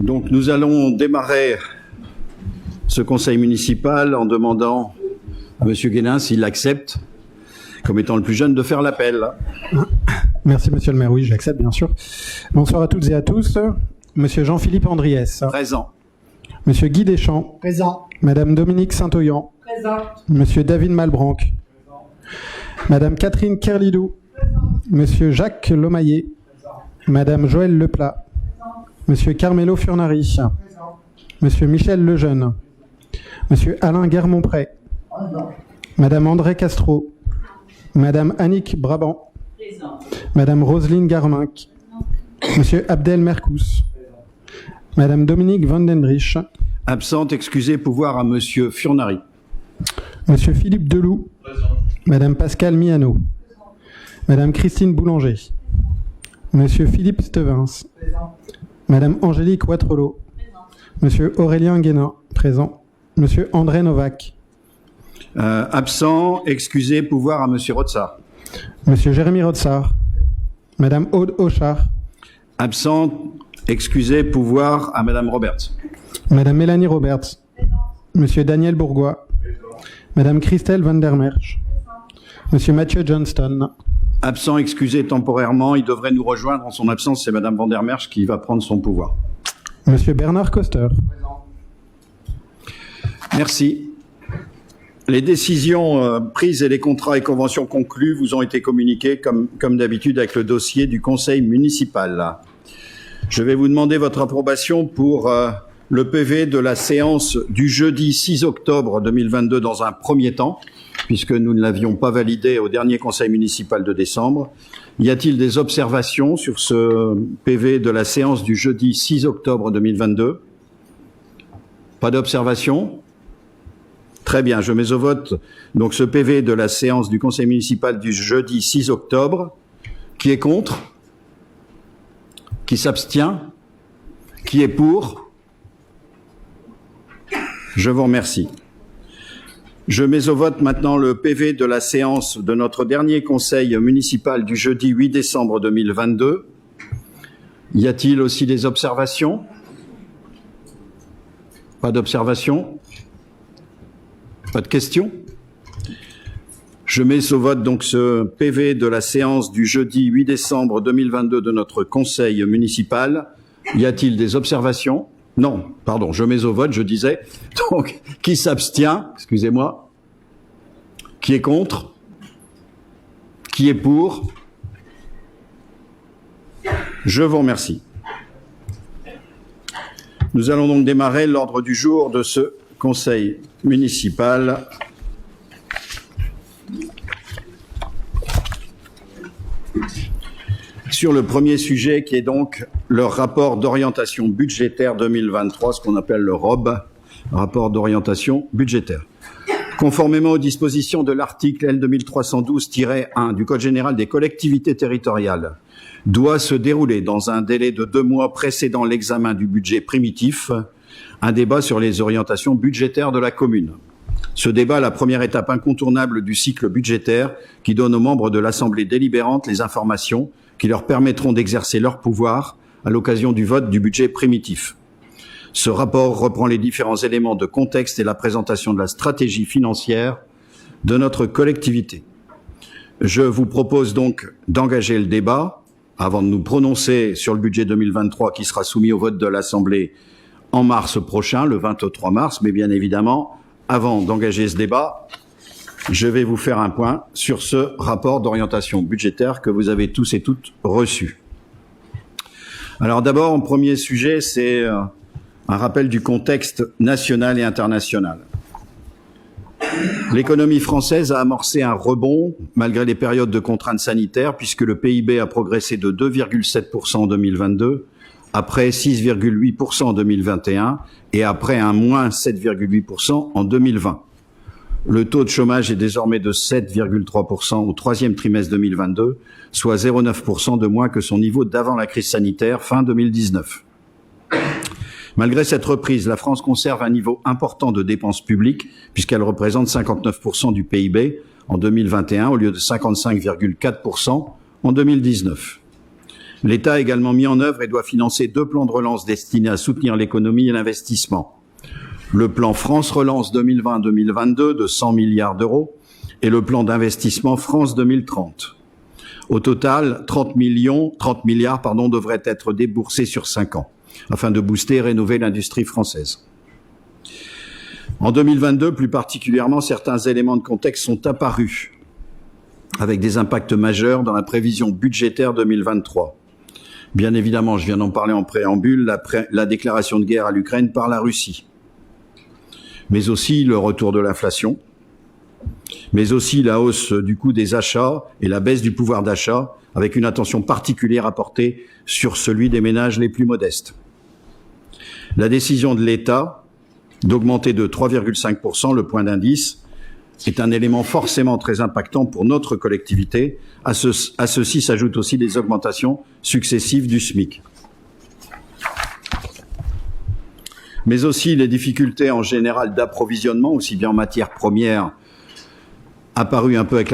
Donc nous allons démarrer ce conseil municipal en demandant à M. Guénin s'il accepte, comme étant le plus jeune, de faire l'appel. Merci Monsieur le maire, oui j'accepte bien sûr. Bonsoir à toutes et à tous. Monsieur Jean-Philippe Andriès. Présent. Monsieur Guy Deschamps. Présent. Madame Dominique Saint-Oyan. Présent. Monsieur David Malbranc. Présent. Madame Catherine Kerlidou. Présent. Monsieur Jacques Lomaillé. Présent. Madame Joëlle Leplat. Présent. Monsieur Carmelo Furnari. Présent. Monsieur Michel Lejeune. Monsieur Alain Guermont-Pré. Présent. Madame André Castro. Madame Annick Brabant. Présent. Madame Roselyne Garminck. Monsieur Abdel Mercous. Présent. Madame Dominique Vandendrich. Absente, excusez, pouvoir à Monsieur Furnari. Monsieur Philippe Deloup. Présent. Madame Pascale Miano. Présent. Madame Christine Boulanger. Monsieur Philippe Stevens. Présent. Madame Angélique Ouattrelot. Présent. Monsieur Aurélien Guénin. Présent. Monsieur André Novak. Absent, excusez, pouvoir à Monsieur Rotsard. Monsieur Jérémy Rotsard. Madame Aude Auchard. Absente, excusez, pouvoir à Madame Roberts. Madame Mélanie Roberts. Présent. Monsieur Daniel Bourgois. Présent. Madame Christelle Van der Merch. Présent. Monsieur Mathieu Johnston. Absent, excusez temporairement, il devrait nous rejoindre en son absence, c'est Madame Van der Merch qui va prendre son pouvoir. Monsieur Bernard Coster. Présent. Merci. Les décisions prises et les contrats et conventions conclus vous ont été communiqués comme d'habitude avec le dossier du conseil municipal. Je vais vous demander votre approbation pour le PV de la séance du jeudi 6 octobre 2022 dans un premier temps, puisque nous ne l'avions pas validé au dernier conseil municipal de décembre. Y a-t-il des observations sur ce PV de la séance du jeudi 6 octobre 2022 ? Pas d'observation ? Très bien, je mets au vote donc ce PV de la séance du conseil municipal du jeudi 6 octobre. Qui est contre ? Qui s'abstient ? Qui est pour ? Je vous remercie. Je mets au vote maintenant le PV de la séance de notre dernier conseil municipal du jeudi 8 décembre 2022. Y a-t-il aussi des observations ? Pas d'observations ? Pas de questions ? Je mets au vote donc ce PV de la séance du jeudi 8 décembre 2022 de notre conseil municipal. Y a-t-il des observations ? Non, pardon, je mets au vote, je disais. Donc, qui s'abstient ? Excusez-moi. Qui est contre ? Qui est pour ? Je vous remercie. Nous allons donc démarrer l'ordre du jour de ce conseil municipal. Sur le premier sujet qui est donc le rapport d'orientation budgétaire 2023, ce qu'on appelle le ROB, rapport d'orientation budgétaire. Conformément aux dispositions de l'article L 2312-1 du Code général des collectivités territoriales, doit se dérouler dans un délai de 2 mois précédant l'examen du budget primitif, un débat sur les orientations budgétaires de la commune. Ce débat est la première étape incontournable du cycle budgétaire qui donne aux membres de l'Assemblée délibérante les informations qui leur permettront d'exercer leur pouvoir à l'occasion du vote du budget primitif. Ce rapport reprend les différents éléments de contexte et la présentation de la stratégie financière de notre collectivité. Je vous propose donc d'engager le débat avant de nous prononcer sur le budget 2023 qui sera soumis au vote de l'Assemblée en mars prochain, le 23 mars, mais bien évidemment, avant d'engager ce débat, je vais vous faire un point sur ce rapport d'orientation budgétaire que vous avez tous et toutes reçu. Alors d'abord, en premier sujet, c'est un rappel du contexte national et international. L'économie française a amorcé un rebond malgré les périodes de contraintes sanitaires puisque le PIB a progressé de 2,7% en 2022, après 6,8% en 2021 et après un moins 7,8% en 2020. Le taux de chômage est désormais de 7,3% au troisième trimestre 2022, soit 0,9% de moins que son niveau d'avant la crise sanitaire fin 2019. Malgré cette reprise, la France conserve un niveau important de dépenses publiques puisqu'elle représente 59% du PIB en 2021 au lieu de 55,4% en 2019. L'État a également mis en œuvre et doit financer 2 plans de relance destinés à soutenir l'économie et l'investissement. Le plan France Relance 2020-2022 de 100 milliards d'euros et le plan d'investissement France 2030. Au total, 30 milliards devraient être déboursés sur 5 ans, afin de booster et rénover l'industrie française. En 2022, plus particulièrement, certains éléments de contexte sont apparus, avec des impacts majeurs dans la prévision budgétaire 2023. Bien évidemment, je viens d'en parler en préambule, la déclaration de guerre à l'Ukraine par la Russie, mais aussi le retour de l'inflation, mais aussi la hausse du coût des achats et la baisse du pouvoir d'achat, avec une attention particulière à porter sur celui des ménages les plus modestes. La décision de l'État d'augmenter de 3,5% le point d'indice est un élément forcément très impactant pour notre collectivité. À ceci s'ajoutent aussi des augmentations successives du SMIC. Mais aussi les difficultés en général d'approvisionnement, aussi bien en matières premières, apparues un peu avec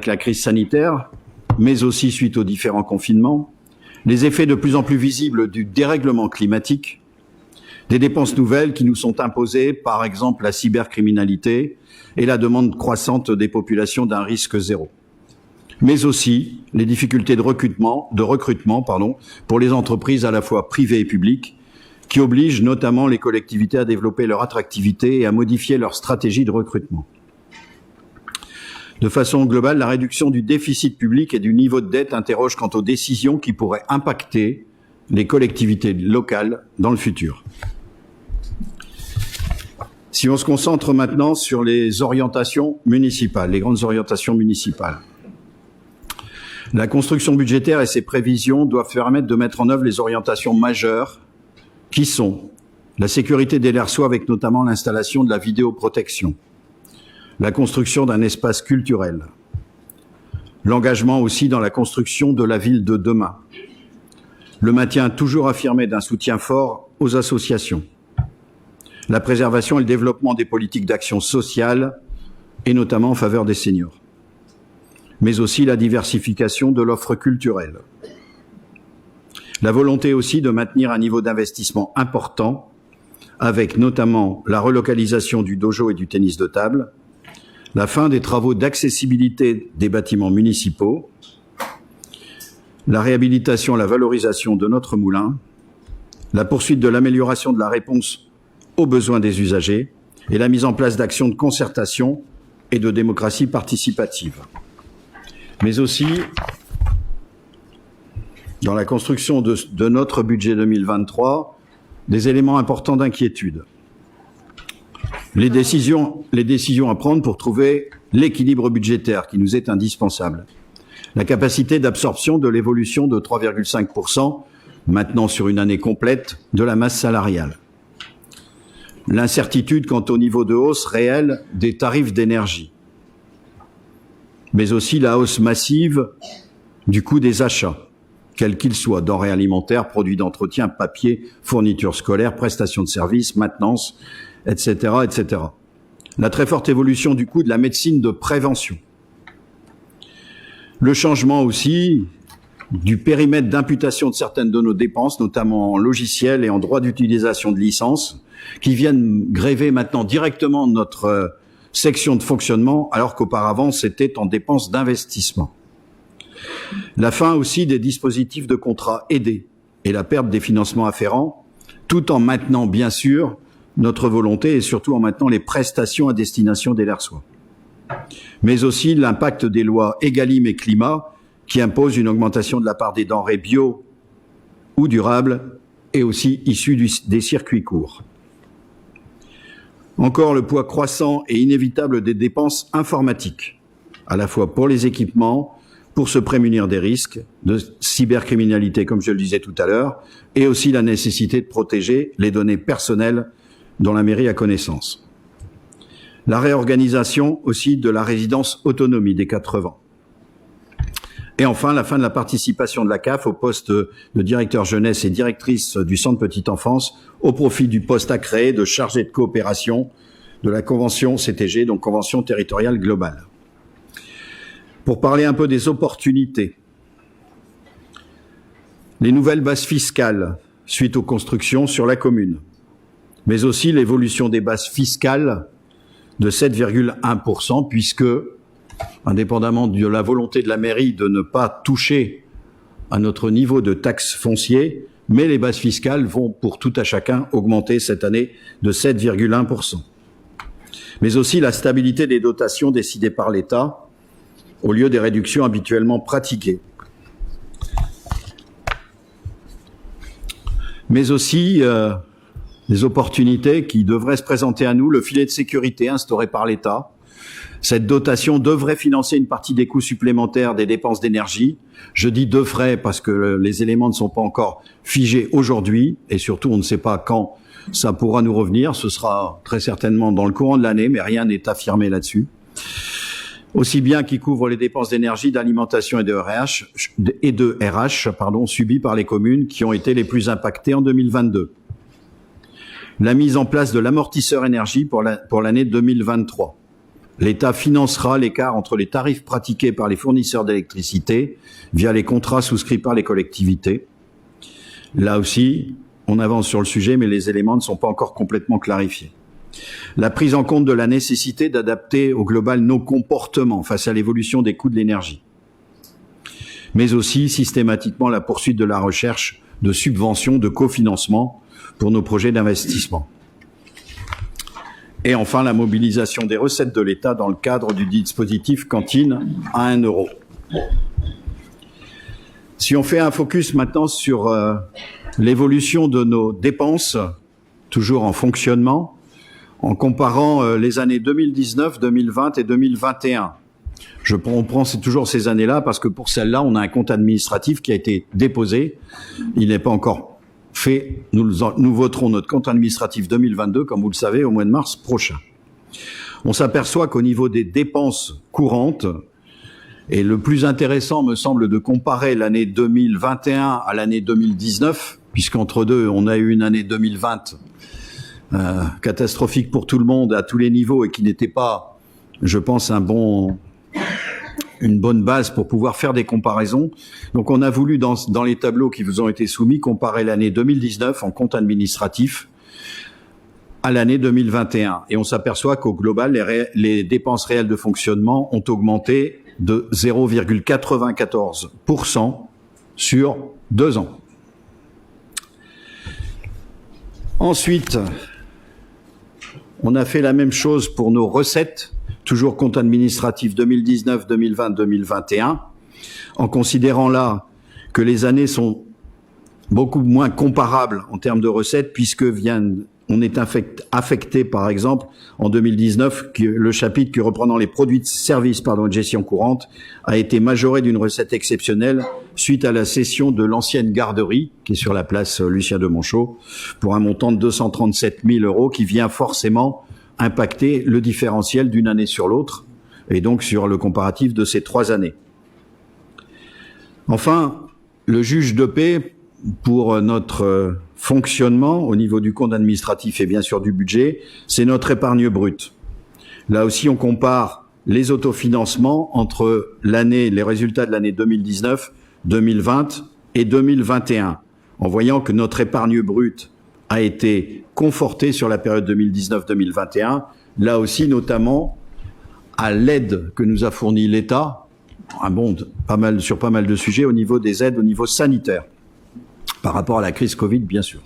la crise sanitaire, mais aussi suite aux différents confinements, les effets de plus en plus visibles du dérèglement climatique, des dépenses nouvelles qui nous sont imposées, par exemple la cybercriminalité et la demande croissante des populations d'un risque zéro. Mais aussi les difficultés de recrutement pour les entreprises à la fois privées et publiques, qui obligent notamment les collectivités à développer leur attractivité et à modifier leur stratégie de recrutement. De façon globale, la réduction du déficit public et du niveau de dette interroge quant aux décisions qui pourraient impacter les collectivités locales dans le futur. Si on se concentre maintenant sur les orientations municipales, les grandes orientations municipales. La construction budgétaire et ses prévisions doivent permettre de mettre en œuvre les orientations majeures qui sont la sécurité des Lerçois avec notamment l'installation de la vidéoprotection, la construction d'un espace culturel, l'engagement aussi dans la construction de la ville de demain, le maintien toujours affirmé d'un soutien fort aux associations, la préservation et le développement des politiques d'action sociale, et notamment en faveur des seniors, mais aussi la diversification de l'offre culturelle. La volonté aussi de maintenir un niveau d'investissement important, avec notamment la relocalisation du dojo et du tennis de table, la fin des travaux d'accessibilité des bâtiments municipaux, la réhabilitation, la valorisation de notre moulin, la poursuite de l'amélioration de la réponse aux besoins des usagers et la mise en place d'actions de concertation et de démocratie participative. Mais aussi, dans la construction de notre budget 2023, des éléments importants d'inquiétude. Les décisions à prendre pour trouver l'équilibre budgétaire qui nous est indispensable. La capacité d'absorption de l'évolution de 3,5%, maintenant sur une année complète, de la masse salariale. L'incertitude quant au niveau de hausse réel des tarifs d'énergie, mais aussi la hausse massive du coût des achats, quels qu'ils soient, denrées alimentaires, produits d'entretien, papier, fournitures scolaires, prestations de services, maintenance, etc., etc. La très forte évolution du coût de la médecine de prévention. Le changement aussi du périmètre d'imputation de certaines de nos dépenses, notamment en logiciels et en droits d'utilisation de licences, qui viennent gréver maintenant directement notre section de fonctionnement, alors qu'auparavant c'était en dépenses d'investissement. La fin aussi des dispositifs de contrats aidés et la perte des financements afférents, tout en maintenant bien sûr notre volonté et surtout en maintenant les prestations à destination des Lerçois. Mais aussi l'impact des lois Egalim et Climat qui imposent une augmentation de la part des denrées bio ou durables et aussi issues des circuits courts. Encore le poids croissant et inévitable des dépenses informatiques, à la fois pour les équipements, pour se prémunir des risques de cybercriminalité, comme je le disais tout à l'heure, et aussi la nécessité de protéger les données personnelles dont la mairie a connaissance. La réorganisation aussi de la résidence autonomie des 4 vents. Et enfin, la fin de la participation de la CAF au poste de directeur jeunesse et directrice du centre petite enfance au profit du poste à créer de chargé de coopération de la convention CTG, donc convention territoriale globale. Pour parler un peu des opportunités, les nouvelles bases fiscales suite aux constructions sur la commune, mais aussi l'évolution des bases fiscales de 7,1%, puisque, indépendamment de la volonté de la mairie de ne pas toucher à notre niveau de taxe foncier, mais les bases fiscales vont pour tout à chacun augmenter cette année de 7,1%. Mais aussi la stabilité des dotations décidées par l'État au lieu des réductions habituellement pratiquées. Mais aussi les opportunités qui devraient se présenter à nous, le filet de sécurité instauré par l'État. Cette dotation devrait financer une partie des coûts supplémentaires des dépenses d'énergie. Je dis devrait parce que les éléments ne sont pas encore figés aujourd'hui et surtout on ne sait pas quand ça pourra nous revenir. Ce sera très certainement dans le courant de l'année, mais rien n'est affirmé là-dessus. Aussi bien qui couvre les dépenses d'énergie, d'alimentation et de RH, subies par les communes qui ont été les plus impactées en 2022. La mise en place de l'amortisseur énergie pour l'année 2023. L'État financera l'écart entre les tarifs pratiqués par les fournisseurs d'électricité via les contrats souscrits par les collectivités. Là aussi, on avance sur le sujet, mais les éléments ne sont pas encore complètement clarifiés. La prise en compte de la nécessité d'adapter au global nos comportements face à l'évolution des coûts de l'énergie. Mais aussi systématiquement la poursuite de la recherche de subventions, de cofinancement pour nos projets d'investissement. Et enfin, la mobilisation des recettes de l'État dans le cadre du dispositif cantine à 1 €. Si on fait un focus maintenant sur l'évolution de nos dépenses, toujours en fonctionnement, en comparant les années 2019, 2020 et 2021. On prend toujours ces années-là parce que pour celles-là, on a un compte administratif qui a été déposé. Il n'est pas encore fait. Nous voterons notre compte administratif 2022, comme vous le savez, au mois de mars prochain. On s'aperçoit qu'au niveau des dépenses courantes, et le plus intéressant me semble de comparer l'année 2021 à l'année 2019, puisqu'entre deux, on a eu une année 2020 catastrophique pour tout le monde à tous les niveaux et qui n'était pas, je pense, une bonne base pour pouvoir faire des comparaisons. Donc on a voulu, dans les tableaux qui vous ont été soumis, comparer l'année 2019 en compte administratif à l'année 2021. Et on s'aperçoit qu'au global, les dépenses réelles de fonctionnement ont augmenté de 0,94% sur 2 ans. Ensuite, on a fait la même chose pour nos recettes, toujours compte administratif 2019, 2020, 2021, en considérant là que les années sont beaucoup moins comparables en termes de recettes, puisque on est affecté, par exemple, en 2019, le chapitre qui reprenant les produits de services de gestion courante a été majoré d'une recette exceptionnelle suite à la cession de l'ancienne garderie, qui est sur la place Lucien de Monchaux, pour un montant de 237 000 € qui vient forcément impacter le différentiel d'une année sur l'autre, et donc sur le comparatif de ces 3 années. Enfin, le juge de paix pour notre fonctionnement au niveau du compte administratif et bien sûr du budget, c'est notre épargne brute. Là aussi, on compare les autofinancements entre les résultats de l'année 2019, 2020 et 2021, en voyant que notre épargne brute a été confortée sur la période 2019-2021, là aussi notamment à l'aide que nous a fournie l'État, sur pas mal de sujets au niveau des aides au niveau sanitaire, par rapport à la crise Covid, bien sûr.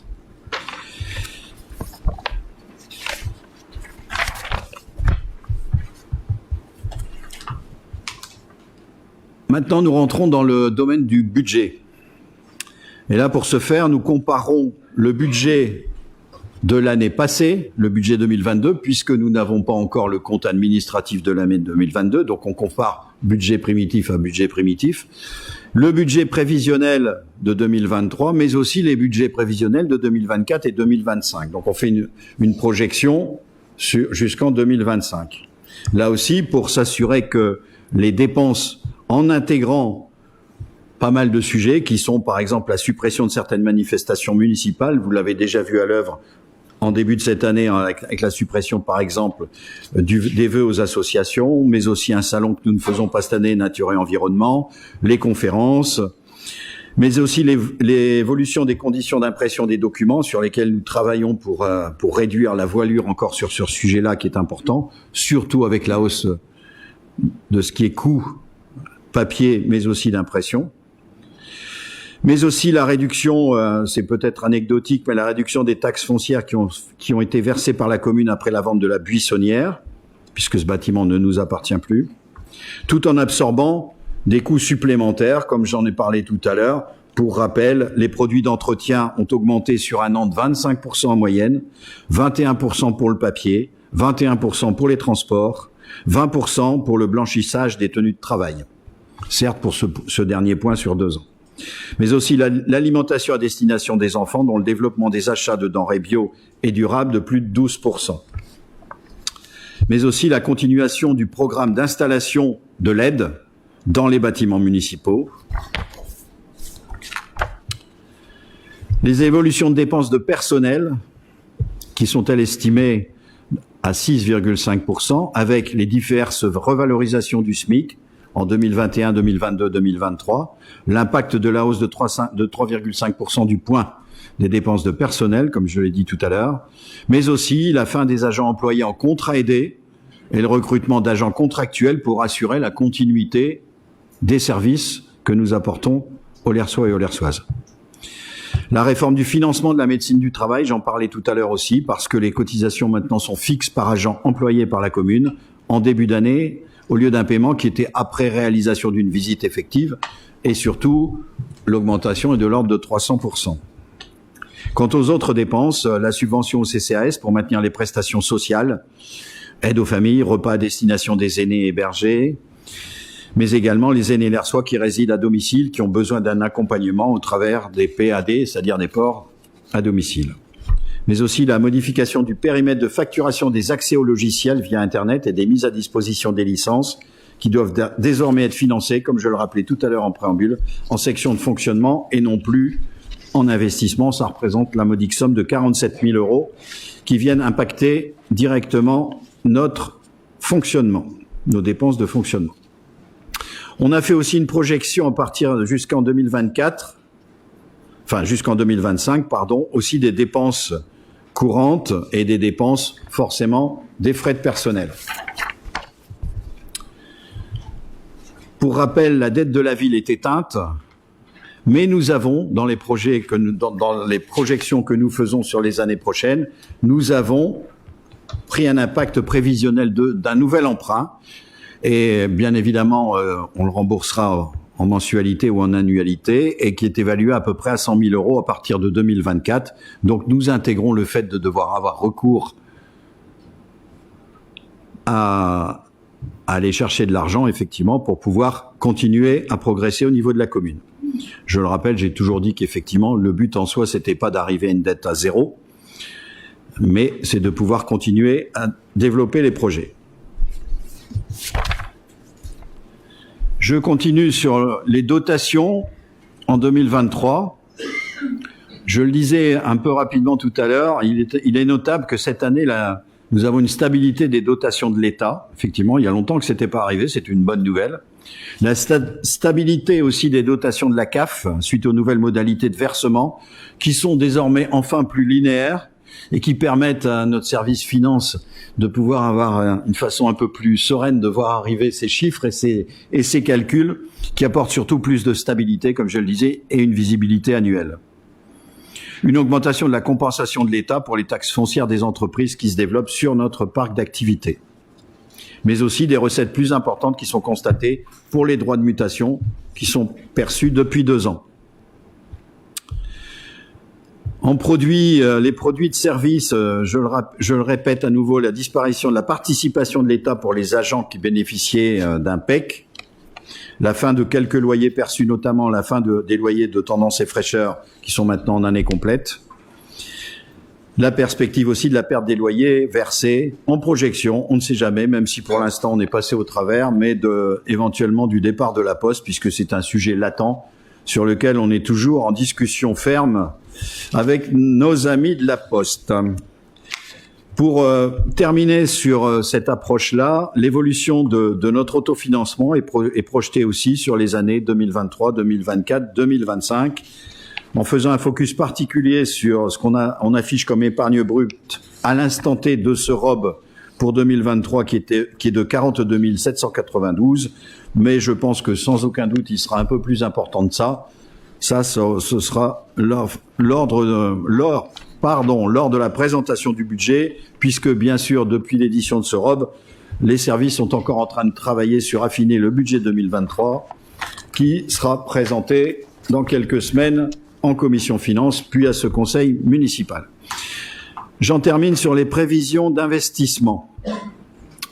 Maintenant, nous rentrons dans le domaine du budget. Et là, pour ce faire, nous comparons le budget de l'année passée, le budget 2022, puisque nous n'avons pas encore le compte administratif de l'année 2022, donc on compare budget primitif à budget primitif, le budget prévisionnel de 2023, mais aussi les budgets prévisionnels de 2024 et 2025. Donc on fait une projection jusqu'en 2025. Là aussi, pour s'assurer que les dépenses, en intégrant pas mal de sujets qui sont par exemple la suppression de certaines manifestations municipales, vous l'avez déjà vu à l'œuvre en début de cette année avec la suppression par exemple des vœux aux associations, mais aussi un salon que nous ne faisons pas cette année, Nature et Environnement, les conférences, mais aussi l'évolution des conditions d'impression des documents sur lesquels nous travaillons pour réduire la voilure encore sur ce sujet-là qui est important, surtout avec la hausse de ce qui est coût papier, mais aussi d'impression. Mais aussi la réduction, c'est peut-être anecdotique, mais la réduction des taxes foncières qui ont été versées par la commune après la vente de la buissonnière, puisque ce bâtiment ne nous appartient plus, tout en absorbant des coûts supplémentaires, comme j'en ai parlé tout à l'heure. Pour rappel, les produits d'entretien ont augmenté sur un an de 25% en moyenne, 21% pour le papier, 21% pour les transports, 20% pour le blanchissage des tenues de travail. Certes, pour ce dernier point sur 2 ans. Mais aussi l'alimentation à destination des enfants, dont le développement des achats de denrées bio et durables de plus de 12%. Mais aussi la continuation du programme d'installation de LED dans les bâtiments municipaux. Les évolutions de dépenses de personnel, qui sont elles estimées à 6,5%, avec les diverses revalorisations du SMIC en 2021, 2022, 2023, l'impact de la hausse de 3,5% du point des dépenses de personnel, comme je l'ai dit tout à l'heure, mais aussi la fin des agents employés en contrat aidé et le recrutement d'agents contractuels pour assurer la continuité des services que nous apportons aux Lersois et aux Lersoises. La réforme du financement de la médecine du travail, j'en parlais tout à l'heure aussi, parce que les cotisations maintenant sont fixes par agent employé par la commune en début d'année, au lieu d'un paiement qui était après réalisation d'une visite effective, et surtout, l'augmentation est de l'ordre de 300%. Quant aux autres dépenses, la subvention au CCAS pour maintenir les prestations sociales, aide aux familles, repas à destination des aînés hébergés, mais également les aînés lersois qui résident à domicile, qui ont besoin d'un accompagnement au travers des PAD, c'est-à-dire des ports à domicile. Mais aussi la modification du périmètre de facturation des accès aux logiciels via Internet et des mises à disposition des licences qui doivent désormais être financées, comme je le rappelais tout à l'heure en préambule, en section de fonctionnement et non plus en investissement. Ça représente la modique somme de 47 000 € qui viennent impacter directement notre fonctionnement, nos dépenses de fonctionnement. On a fait aussi une projection à partir jusqu'en 2024, enfin jusqu'en 2025, pardon, aussi des dépenses courantes et des dépenses forcément des frais de personnel. Pour rappel, la dette de la ville est éteinte, mais nous avons, dans les projections que nous faisons sur les années prochaines, nous avons pris un impact prévisionnel d'un nouvel emprunt. Et bien évidemment, on le remboursera en mensualité ou en annualité, et qui est évalué à peu près à 100 000 € à partir de 2024. Donc nous intégrons le fait de devoir avoir recours à aller chercher de l'argent, effectivement, pour pouvoir continuer à progresser au niveau de la commune. Je le rappelle, j'ai toujours dit qu'effectivement, le but en soi, c'était pas d'arriver à une dette à 0, mais c'est de pouvoir continuer à développer les projets. Je continue sur les dotations en 2023. Je le disais un peu rapidement tout à l'heure, il est notable que cette année, là, nous avons une stabilité des dotations de l'État. Effectivement, il y a longtemps que ce n'était pas arrivé, c'est une bonne nouvelle. La stabilité aussi des dotations de la CAF, suite aux nouvelles modalités de versement, qui sont désormais enfin plus linéaires, et qui permettent à notre service finance de pouvoir avoir une façon un peu plus sereine de voir arriver ces chiffres et ces calculs, qui apportent surtout plus de stabilité, comme je le disais, et une visibilité annuelle. Une augmentation de la compensation de l'État pour les taxes foncières des entreprises qui se développent sur notre parc d'activités. Mais aussi des recettes plus importantes qui sont constatées pour les droits de mutation qui sont perçus depuis 2 ans. En produits, les produits de service, je le répète à nouveau, la disparition de la participation de l'État pour les agents qui bénéficiaient d'un PEC, la fin de quelques loyers perçus, notamment la fin des loyers de Tendance et Fraîcheur qui sont maintenant en année complète, la perspective aussi de la perte des loyers versés en projection, on ne sait jamais, même si pour l'instant on est passé au travers, mais éventuellement du départ de la Poste, puisque c'est un sujet latent sur lequel on est toujours en discussion ferme avec nos amis de la Poste. Pour terminer sur cette approche-là, l'évolution de notre autofinancement est projetée aussi sur les années 2023, 2024, 2025, en faisant un focus particulier sur ce on affiche comme épargne brute à l'instant T de ce ROB pour 2023 qui est de 42 792, mais je pense que sans aucun doute il sera un peu plus important de ça. Ce sera lors de la présentation du budget, puisque bien sûr, depuis l'édition de ce ROB, les services sont encore en train de travailler sur affiner le budget 2023, qui sera présenté dans quelques semaines en commission finances, puis à ce conseil municipal. J'en termine sur les prévisions d'investissement.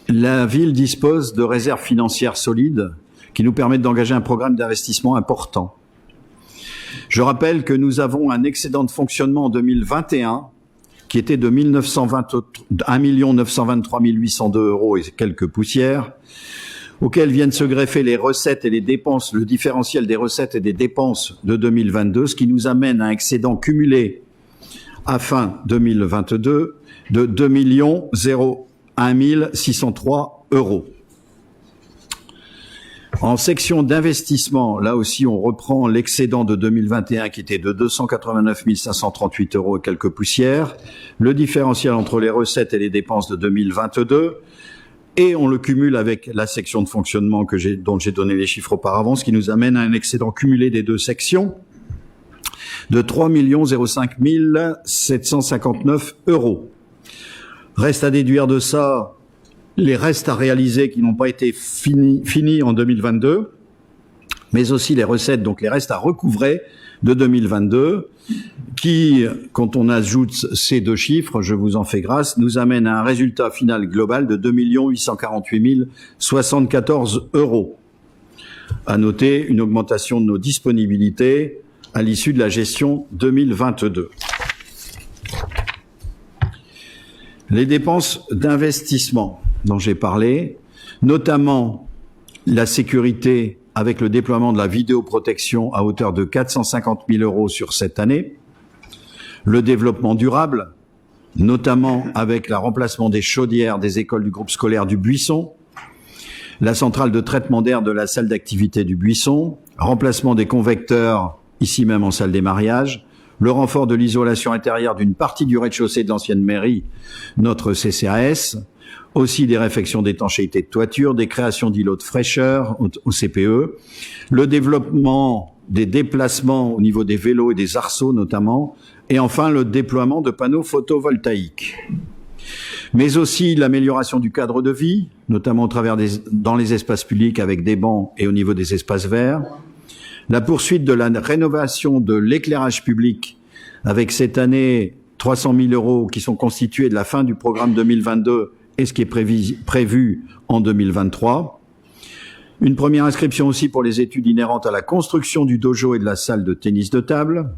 La ville dispose de réserves financières solides qui nous permettent d'engager un programme d'investissement important. Je rappelle que nous avons un excédent de fonctionnement en 2021 qui était de 1 923 802 € et quelques poussières, auxquels viennent se greffer les recettes et les dépenses, le différentiel des recettes et des dépenses de 2022, ce qui nous amène à un excédent cumulé à fin 2022 de 2 001 603 €. En section d'investissement, là aussi, on reprend l'excédent de 2021 qui était de 289 538 € et quelques poussières, le différentiel entre les recettes et les dépenses de 2022, et on le cumule avec la section de fonctionnement dont j'ai donné les chiffres auparavant, ce qui nous amène à un excédent cumulé des deux sections de 3 005 759 €. Reste à déduire de ça les restes à réaliser qui n'ont pas été finis en 2022, mais aussi les recettes, donc les restes à recouvrer de 2022, qui, quand on ajoute ces deux chiffres, je vous en fais grâce, nous amène à un résultat final global de 2 848 074 €. À noter une augmentation de nos disponibilités à l'issue de la gestion 2022. Les dépenses d'investissement dont j'ai parlé, notamment la sécurité avec le déploiement de la vidéoprotection à hauteur de 450 000 € sur cette année, le développement durable, notamment avec le remplacement des chaudières des écoles du groupe scolaire du Buisson, la centrale de traitement d'air de la salle d'activité du Buisson, remplacement des convecteurs ici même en salle des mariages, le renfort de l'isolation intérieure d'une partie du rez-de-chaussée de l'ancienne mairie, notre CCAS, aussi des réfections d'étanchéité de toiture, des créations d'îlots de fraîcheur au CPE, le développement des déplacements au niveau des vélos et des arceaux notamment, et enfin le déploiement de panneaux photovoltaïques. Mais aussi l'amélioration du cadre de vie, notamment dans les espaces publics avec des bancs et au niveau des espaces verts, la poursuite de la rénovation de l'éclairage public avec cette année 300 000 € qui sont constitués de la fin du programme 2022 et ce qui est prévu en 2023. Une première inscription aussi pour les études inhérentes à la construction du dojo et de la salle de tennis de table.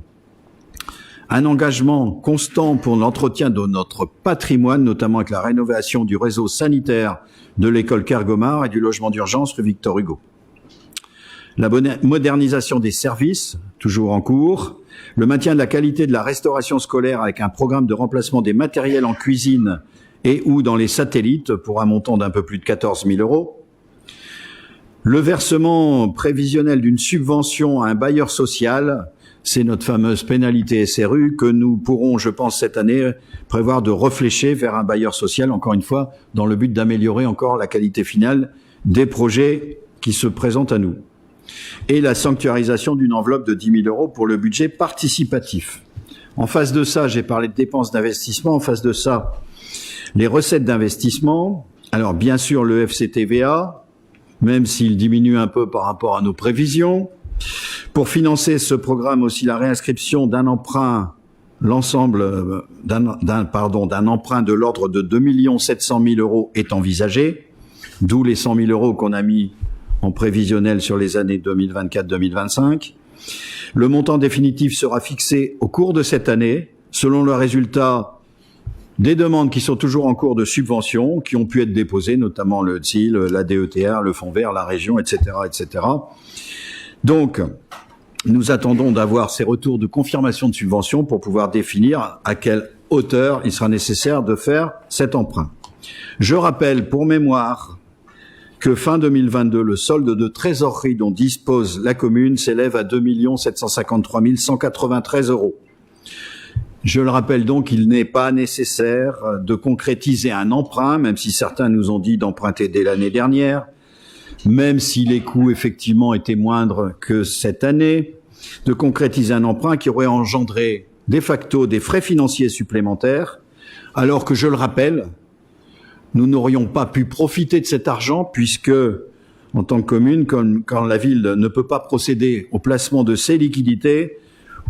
Un engagement constant pour l'entretien de notre patrimoine, notamment avec la rénovation du réseau sanitaire de l'école Kergomar et du logement d'urgence rue Victor Hugo. La modernisation des services, toujours en cours. Le maintien de la qualité de la restauration scolaire avec un programme de remplacement des matériels en cuisine et ou dans les satellites pour un montant d'un peu plus de 14 000 €. Le versement prévisionnel d'une subvention à un bailleur social, c'est notre fameuse pénalité SRU que nous pourrons, je pense, cette année prévoir de réfléchir vers un bailleur social, encore une fois, dans le but d'améliorer encore la qualité finale des projets qui se présentent à nous. Et la sanctuarisation d'une enveloppe de 10 000 € pour le budget participatif. En face de ça, j'ai parlé de dépenses d'investissement. En face de ça, les recettes d'investissement. Alors, bien sûr, le FCTVA, même s'il diminue un peu par rapport à nos prévisions. Pour financer ce programme aussi, la réinscription d'un emprunt, d'un emprunt de l'ordre de 2 700 000 € est envisagé, d'où les 100 000 € qu'on a mis en prévisionnel sur les années 2024-2025. Le montant définitif sera fixé au cours de cette année, selon le résultat des demandes qui sont toujours en cours de subvention, qui ont pu être déposées, notamment le TSIL, la DETR, le Fonds vert, la région, etc., etc. Donc, nous attendons d'avoir ces retours de confirmation de subvention pour pouvoir définir à quelle hauteur il sera nécessaire de faire cet emprunt. Je rappelle pour mémoire que fin 2022, le solde de trésorerie dont dispose la commune s'élève à 2 753 193 €. Je le rappelle donc, il n'est pas nécessaire de concrétiser un emprunt, même si certains nous ont dit d'emprunter dès l'année dernière, même si les coûts effectivement étaient moindres que cette année, de concrétiser un emprunt qui aurait engendré de facto des frais financiers supplémentaires, alors que, je le rappelle, nous n'aurions pas pu profiter de cet argent puisque, en tant que commune, quand la ville ne peut pas procéder au placement de ses liquidités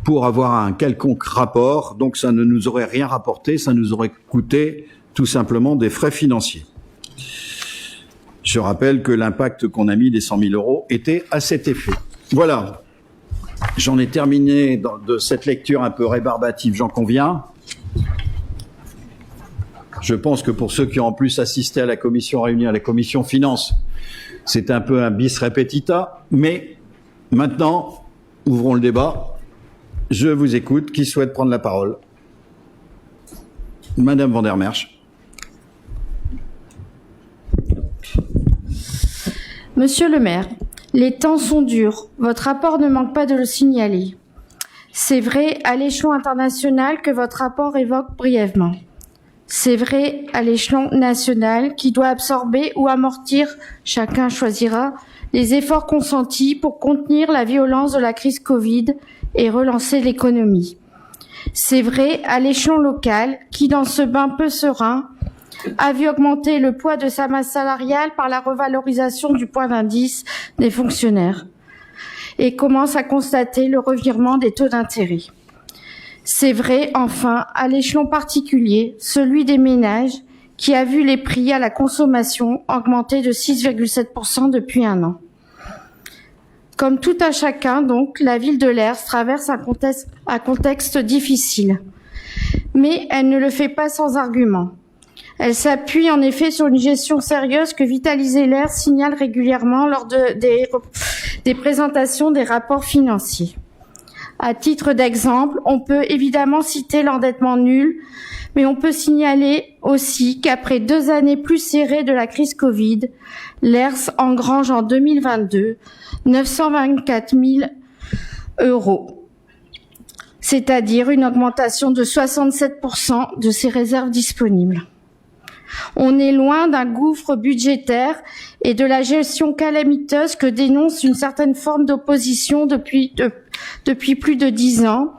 pour avoir un quelconque rapport, donc ça ne nous aurait rien rapporté, ça nous aurait coûté tout simplement des frais financiers. Je rappelle que l'impact qu'on a mis des 100 000 € était à cet effet. Voilà, j'en ai terminé de cette lecture un peu rébarbative, j'en conviens. Je pense que pour ceux qui ont en plus assisté à la commission réunie, à la commission finances, c'est un peu un bis repetita, mais maintenant, ouvrons le débat. Je vous écoute. Qui souhaite prendre la parole? Madame Van der Merch. Monsieur le maire, les temps sont durs. Votre rapport ne manque pas de le signaler. C'est vrai à l'échelon international que votre rapport évoque brièvement. C'est vrai à l'échelon national qui doit absorber ou amortir, chacun choisira, les efforts consentis pour contenir la violence de la crise Covid et relancer l'économie. C'est vrai à l'échelon local qui, dans ce bain peu serein, a vu augmenter le poids de sa masse salariale par la revalorisation du point d'indice des fonctionnaires et commence à constater le revirement des taux d'intérêt. C'est vrai, enfin, à l'échelon particulier, celui des ménages, qui a vu les prix à la consommation augmenter de 6,7% depuis un an. Comme tout un chacun, donc, la ville de Lers traverse un contexte difficile. Mais elle ne le fait pas sans argument. Elle s'appuie en effet sur une gestion sérieuse que Vitaliser Lers signale régulièrement lors des présentations des rapports financiers. À titre d'exemple, on peut évidemment citer l'endettement nul, mais on peut signaler aussi qu'après 2 années plus serrées de la crise Covid, Lers engrange en 2022 924 000 €, c'est-à-dire une augmentation de 67% de ses réserves disponibles. On est loin d'un gouffre budgétaire et de la gestion calamiteuse que dénonce une certaine forme d'opposition depuis plus de 10 ans,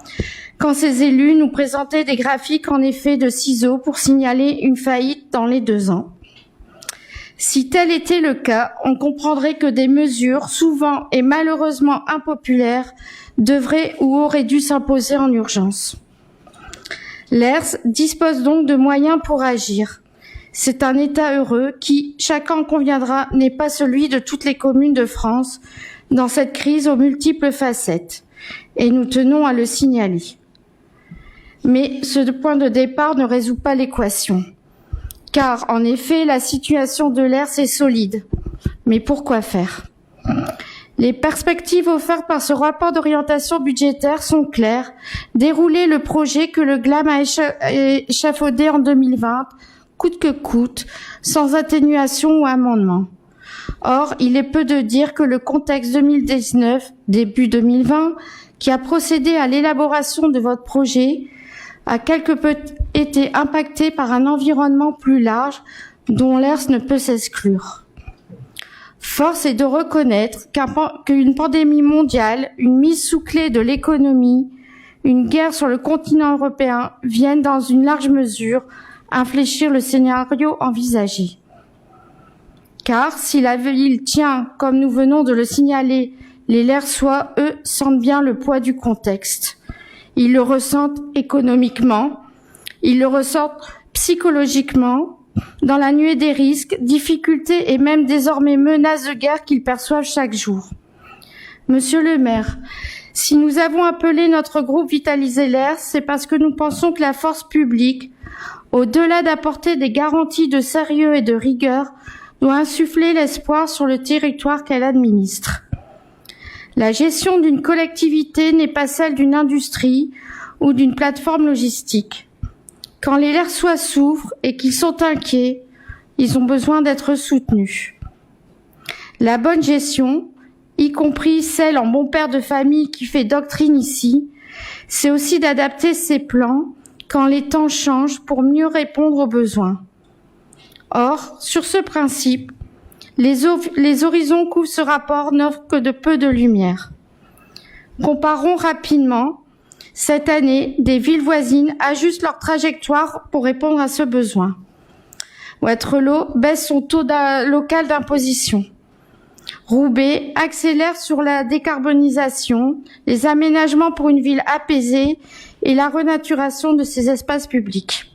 quand ces élus nous présentaient des graphiques en effet de ciseaux pour signaler une faillite dans les 2 ans. Si tel était le cas, on comprendrait que des mesures, souvent et malheureusement impopulaires, devraient ou auraient dû s'imposer en urgence. Lers dispose donc de moyens pour agir. C'est un état heureux qui, chacun en conviendra, n'est pas celui de toutes les communes de France dans cette crise aux multiples facettes. Et nous tenons à le signaler. Mais ce point de départ ne résout pas l'équation. Car, en effet, la situation de Lers est solide. Mais pourquoi faire? Les perspectives offertes par ce rapport d'orientation budgétaire sont claires. Dérouler le projet que le GLAM a échafaudé en 2020, coûte que coûte, sans atténuation ou amendement. Or, il est peu de dire que le contexte 2019, début 2020, qui a procédé à l'élaboration de votre projet, a quelque peu été impacté par un environnement plus large dont Lers ne peut s'exclure. Force est de reconnaître qu'une pandémie mondiale, une mise sous clé de l'économie, une guerre sur le continent européen viennent dans une large mesure infléchir le scénario envisagé. Car si la ville tient, comme nous venons de le signaler, les Lersois, eux, sentent bien le poids du contexte. Ils le ressentent économiquement, ils le ressentent psychologiquement, dans la nuée des risques, difficultés et même désormais menaces de guerre qu'ils perçoivent chaque jour. Monsieur le maire, si nous avons appelé notre groupe Vitaliser Lers, c'est parce que nous pensons que la force publique, au-delà d'apporter des garanties de sérieux et de rigueur, doit insuffler l'espoir sur le territoire qu'elle administre. La gestion d'une collectivité n'est pas celle d'une industrie ou d'une plateforme logistique. Quand les Lerçois souffrent et qu'ils sont inquiets, ils ont besoin d'être soutenus. La bonne gestion, y compris celle en bon père de famille qui fait doctrine ici, c'est aussi d'adapter ses plans quand les temps changent pour mieux répondre aux besoins. Or, sur ce principe, les horizons qu'ouvre ce rapport n'offrent que de peu de lumière. Comparons rapidement. Cette année, des villes voisines ajustent leur trajectoire pour répondre à ce besoin. Wattrelos baisse son taux local d'imposition. Roubaix accélère sur la décarbonisation, les aménagements pour une ville apaisée et la renaturation de ses espaces publics.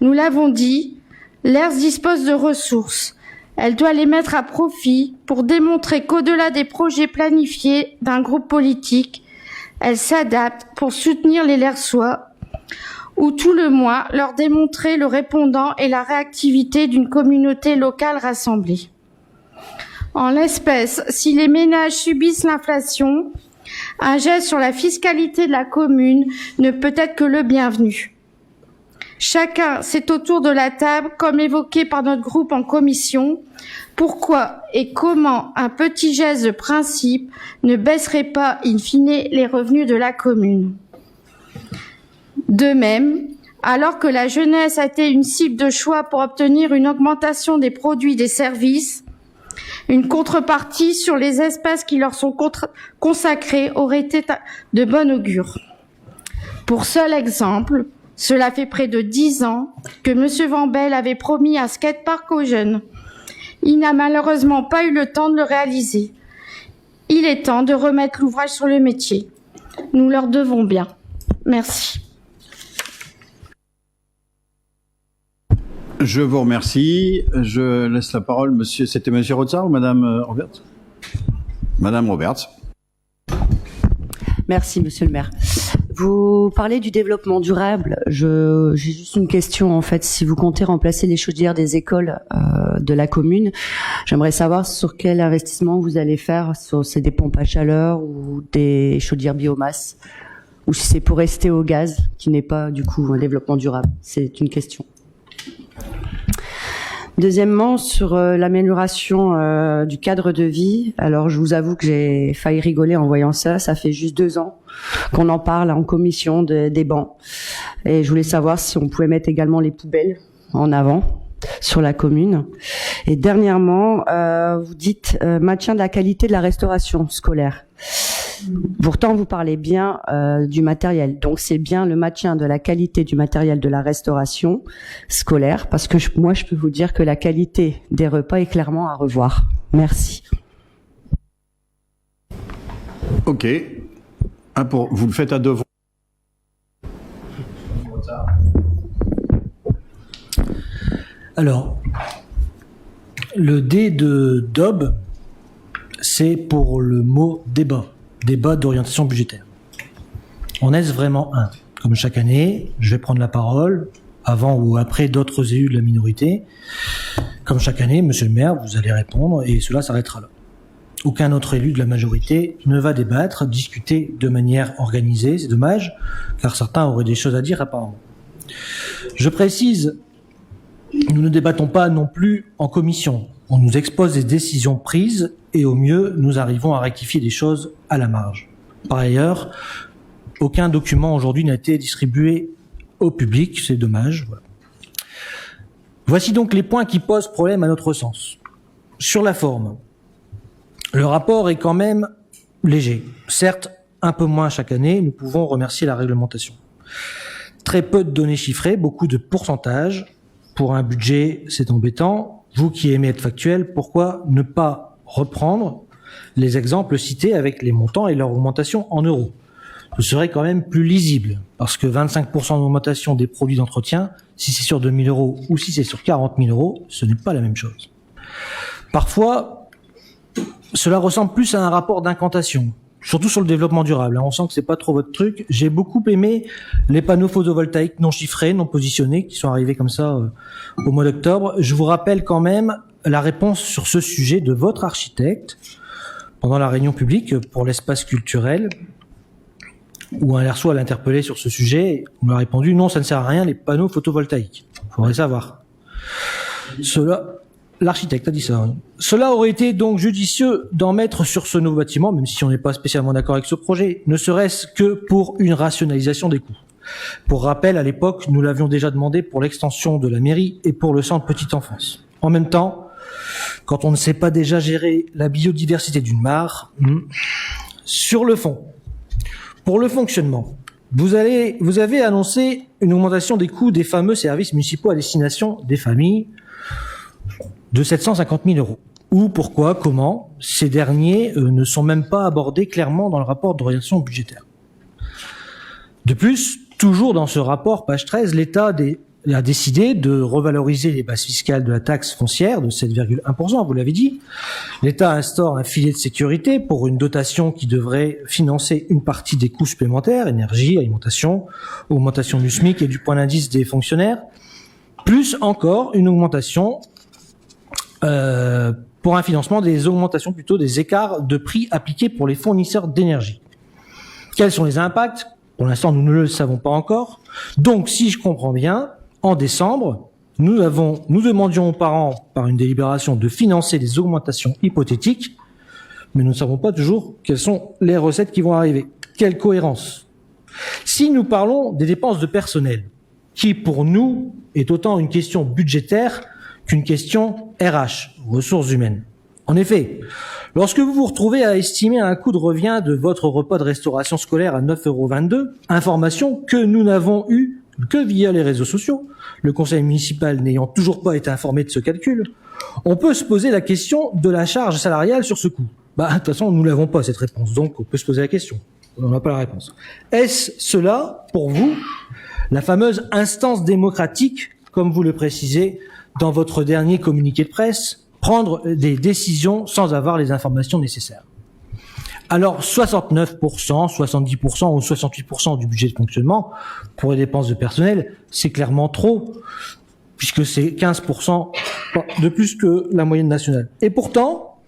Nous l'avons dit, l'ERS dispose de ressources. Elle doit les mettre à profit pour démontrer qu'au-delà des projets planifiés d'un groupe politique, elle s'adapte pour soutenir les Lerçois ou tout le moins leur démontrer le répondant et la réactivité d'une communauté locale rassemblée. En l'espèce, si les ménages subissent l'inflation, un geste sur la fiscalité de la commune ne peut être que le bienvenu. Chacun sait autour de la table, comme évoqué par notre groupe en commission, pourquoi et comment un petit geste de principe ne baisserait pas in fine les revenus de la commune. De même, alors que la jeunesse a été une cible de choix pour obtenir une augmentation des produits et des services, une contrepartie sur les espaces qui leur sont consacrés aurait été de bon augure. Pour seul exemple, cela fait près de 10 ans que M. Van Belle avait promis un skatepark aux jeunes. Il n'a malheureusement pas eu le temps de le réaliser. Il est temps de remettre l'ouvrage sur le métier. Nous leur devons bien. Merci. Je vous remercie. Je laisse la parole, monsieur. C'était monsieur Rotzar ou madame Roberts? Madame Roberts. Merci, monsieur le maire. Vous parlez du développement durable. J'ai juste une question, en fait. Si vous comptez remplacer les chaudières des écoles de la commune, j'aimerais savoir sur quel investissement vous allez faire, sur c'est des pompes à chaleur ou des chaudières biomasse, ou si c'est pour rester au gaz, qui n'est pas, du coup, un développement durable. C'est une question. Deuxièmement, sur l'amélioration du cadre de vie, alors je vous avoue que j'ai failli rigoler en voyant ça. Ça fait juste 2 ans qu'on en parle en commission des bancs. Et je voulais savoir si on pouvait mettre également les poubelles en avant sur la commune. Et dernièrement, vous dites maintien de la qualité de la restauration scolaire. Pourtant, vous parlez bien du matériel. Donc, c'est bien le maintien de la qualité du matériel de la restauration scolaire, parce que moi, je peux vous dire que la qualité des repas est clairement à revoir. Merci. Ok. Vous le faites à 2 voix. Alors, le D de DOB, c'est pour le mot débat. Débat d'orientation budgétaire. On est vraiment un. Comme chaque année, je vais prendre la parole avant ou après d'autres élus de la minorité. Comme chaque année, monsieur le maire, vous allez répondre et cela s'arrêtera là. Aucun autre élu de la majorité ne va débattre, discuter de manière organisée. C'est dommage, car certains auraient des choses à dire apparemment. Je précise, nous ne débattons pas non plus en commission. On nous expose les décisions prises et au mieux, nous arrivons à rectifier des choses à la marge. Par ailleurs, aucun document aujourd'hui n'a été distribué au public, c'est dommage. Voilà. Voici donc les points qui posent problème à notre sens. Sur la forme, le rapport est quand même léger. Certes, un peu moins chaque année, nous pouvons remercier la réglementation. Très peu de données chiffrées, beaucoup de pourcentages. Pour un budget, c'est embêtant. Vous qui aimez être factuel, pourquoi ne pas reprendre les exemples cités avec les montants et leur augmentation en euros? Ce serait quand même plus lisible, parce que 25% d'augmentation des produits d'entretien, si c'est sur 2 000 euros ou si c'est sur 40 000 euros, ce n'est pas la même chose. Parfois, cela ressemble plus à un rapport d'incantation, surtout sur le développement durable. On sent que c'est pas trop votre truc. J'ai beaucoup aimé les panneaux photovoltaïques non chiffrés, non positionnés, qui sont arrivés comme ça au mois d'octobre. Je vous rappelle quand même la réponse sur ce sujet de votre architecte pendant la réunion publique pour l'espace culturel. où un LERSOis l'a interpellé sur ce sujet. On lui a répondu, non, ça ne sert à rien, les panneaux photovoltaïques. Il faudrait savoir. L'architecte a dit ça. Cela aurait été donc judicieux d'en mettre sur ce nouveau bâtiment, même si on n'est pas spécialement d'accord avec ce projet, ne serait-ce que pour une rationalisation des coûts. Pour rappel, à l'époque, nous l'avions déjà demandé pour l'extension de la mairie et pour le centre petite enfance. En même temps, quand on ne sait pas déjà gérer la biodiversité d'une mare, sur le fond, pour le fonctionnement, vous avez annoncé une augmentation des coûts des fameux services municipaux à destination des familles de 750 000 €. Ou pourquoi, comment, ces derniers ne sont même pas abordés clairement dans le rapport d'orientation budgétaire. De plus, toujours dans ce rapport, page 13, l'État a décidé de revaloriser les bases fiscales de la taxe foncière de 7,1%, vous l'avez dit. L'État instaure un filet de sécurité pour une dotation qui devrait financer une partie des coûts supplémentaires, énergie, alimentation, augmentation du SMIC et du point d'indice des fonctionnaires, plus encore une augmentation pour un financement des augmentations, plutôt des écarts de prix appliqués pour les fournisseurs d'énergie. Quels sont les impacts ? Pour l'instant, nous ne le savons pas encore. Donc, si je comprends bien, en décembre, nous demandions aux parents, par une délibération, de financer des augmentations hypothétiques, mais nous ne savons pas toujours quelles sont les recettes qui vont arriver. Quelle cohérence ? Si nous parlons des dépenses de personnel, qui pour nous est autant une question budgétaire qu'une question RH, ressources humaines. En effet, lorsque vous vous retrouvez à estimer un coût de revient de votre repas de restauration scolaire à 9,22 €, information que nous n'avons eue que via les réseaux sociaux, le conseil municipal n'ayant toujours pas été informé de ce calcul, on peut se poser la question de la charge salariale sur ce coût. De toute façon, nous n'avons pas cette réponse, donc on peut se poser la question. On n'a pas la réponse. Est-ce cela, pour vous, la fameuse instance démocratique, comme vous le précisez dans votre dernier communiqué de presse, prendre des décisions sans avoir les informations nécessaires? Alors 69%, 70% ou 68% du budget de fonctionnement pour les dépenses de personnel, c'est clairement trop, puisque c'est 15% de plus que la moyenne nationale. Et pourtant,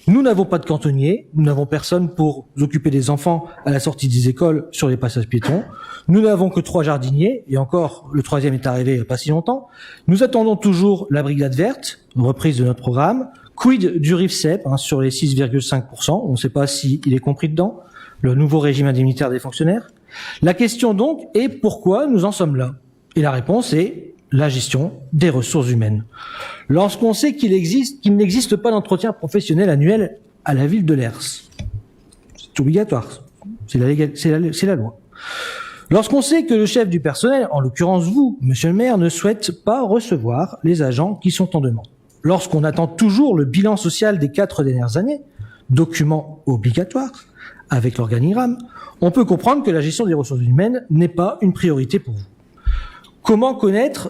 nous n'avons pas de cantonnier, nous n'avons personne pour occuper des enfants à la sortie des écoles sur les passages piétons, nous n'avons que 3 jardiniers, et encore, le 3e est arrivé il n'y a pas si longtemps. Nous attendons toujours la brigade verte, reprise de notre programme. Quid du RIFSEP sur les 6,5%, on ne sait pas s'il est compris dedans, le nouveau régime indemnitaire des fonctionnaires. La question donc est pourquoi nous en sommes là? Et la réponse est la gestion des ressources humaines. Lorsqu'on sait qu'il n'existe pas d'entretien professionnel annuel à la ville de Lers, c'est obligatoire, c'est la loi. Lorsqu'on sait que le chef du personnel, en l'occurrence vous, monsieur le maire, ne souhaite pas recevoir les agents qui sont en demande. Lorsqu'on attend toujours le bilan social des 4 dernières années, document obligatoire, avec l'organigramme, on peut comprendre que la gestion des ressources humaines n'est pas une priorité pour vous. Comment connaître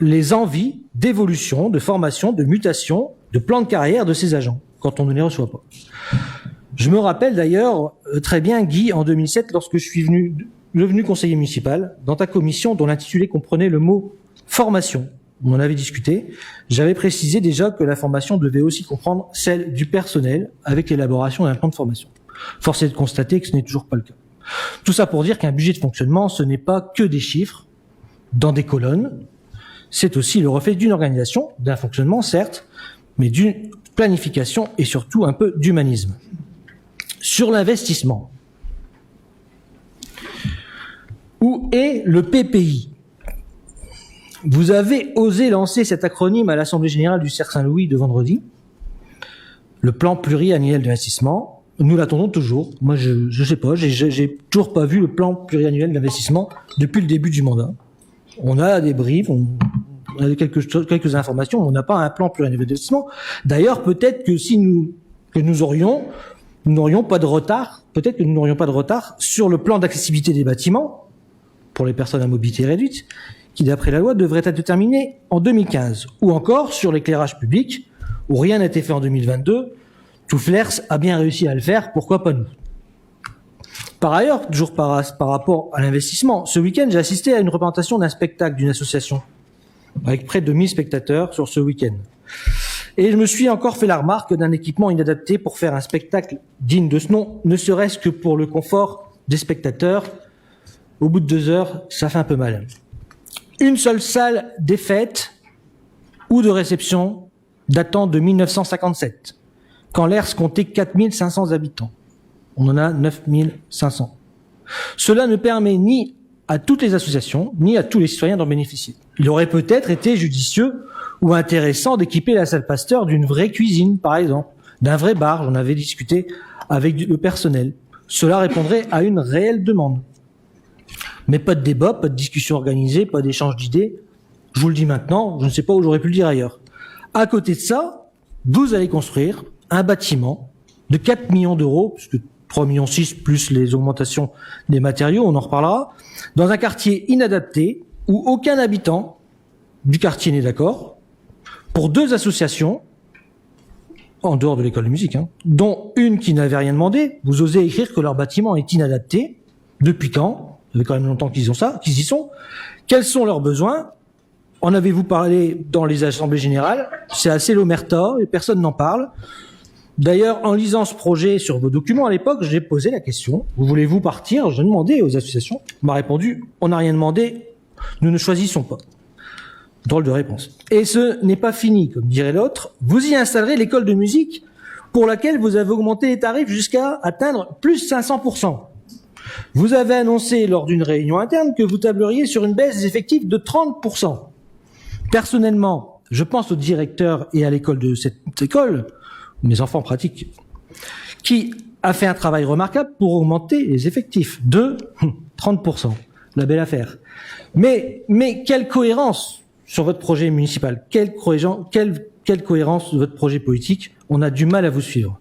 les envies d'évolution, de formation, de mutation, de plan de carrière de ces agents, quand on ne les reçoit pas? Je me rappelle d'ailleurs très bien, Guy, en 2007, lorsque je suis devenu conseiller municipal, dans ta commission dont l'intitulé comprenait le mot « formation ». On en avait discuté. J'avais précisé déjà que la formation devait aussi comprendre celle du personnel avec l'élaboration d'un plan de formation. Force est de constater que ce n'est toujours pas le cas. Tout ça pour dire qu'un budget de fonctionnement, ce n'est pas que des chiffres dans des colonnes. C'est aussi le reflet d'une organisation, d'un fonctionnement certes, mais d'une planification et surtout un peu d'humanisme. Sur l'investissement, où est le PPI ? Vous avez osé lancer cet acronyme à l'Assemblée générale du Cercle Saint-Louis de vendredi, le plan pluriannuel d'investissement. Nous l'attendons toujours. Moi, je sais pas, j'ai toujours pas vu le plan pluriannuel d'investissement depuis le début du mandat. On a des briefs, on a quelques informations, on n'a pas un plan pluriannuel d'investissement. D'ailleurs, peut-être que nous n'aurions pas de retard, peut-être que nous n'aurions pas de retard sur le plan d'accessibilité des bâtiments pour les personnes à mobilité réduite, qui, d'après la loi, devrait être terminé en 2015, ou encore sur l'éclairage public, où rien n'a été fait en 2022. Tout Flers a bien réussi à le faire, pourquoi pas nous? Par ailleurs, toujours par rapport à l'investissement, ce week-end, j'ai assisté à une représentation d'un spectacle d'une association, avec près de 1000 spectateurs sur ce week-end. Et je me suis encore fait la remarque d'un équipement inadapté pour faire un spectacle digne de ce nom, ne serait-ce que pour le confort des spectateurs, au bout de 2 heures, ça fait un peu mal. Une seule salle des fêtes ou de réception datant de 1957, quand l'ERS comptait 4500 habitants. On en a 9500. Cela ne permet ni à toutes les associations, ni à tous les citoyens d'en bénéficier. Il aurait peut-être été judicieux ou intéressant d'équiper la salle Pasteur d'une vraie cuisine, par exemple, d'un vrai bar, j'en avais discuté avec le personnel. Cela répondrait à une réelle demande. Mais pas de débat, pas de discussion organisée, pas d'échange d'idées. Je vous le dis maintenant, je ne sais pas où j'aurais pu le dire ailleurs. À côté de ça, vous allez construire un bâtiment de 4 millions d'euros, puisque 3,6 millions plus les augmentations des matériaux, on en reparlera, dans un quartier inadapté où aucun habitant du quartier n'est d'accord, pour 2 associations, en dehors de l'école de musique, dont une qui n'avait rien demandé. Vous osez écrire que leur bâtiment est inadapté. Depuis quand? Ça fait quand même longtemps qu'ils y sont. Quels sont leurs besoins? En avez-vous parlé dans les assemblées générales? C'est assez l'omerta et personne n'en parle. D'ailleurs, en lisant ce projet sur vos documents à l'époque, j'ai posé la question, voulez-vous partir? J'ai demandé aux associations. On m'a répondu, on n'a rien demandé, nous ne choisissons pas. Drôle de réponse. Et ce n'est pas fini, comme dirait l'autre. Vous y installerez l'école de musique pour laquelle vous avez augmenté les tarifs jusqu'à atteindre plus 500%. Vous avez annoncé lors d'une réunion interne que vous tableriez sur une baisse des effectifs de 30%. Personnellement, je pense au directeur et à l'école de cette école, mes enfants pratiquent, qui a fait un travail remarquable pour augmenter les effectifs de 30%. La belle affaire. Mais quelle cohérence sur votre projet municipal? Quelle cohérence de votre projet politique? On a du mal à vous suivre.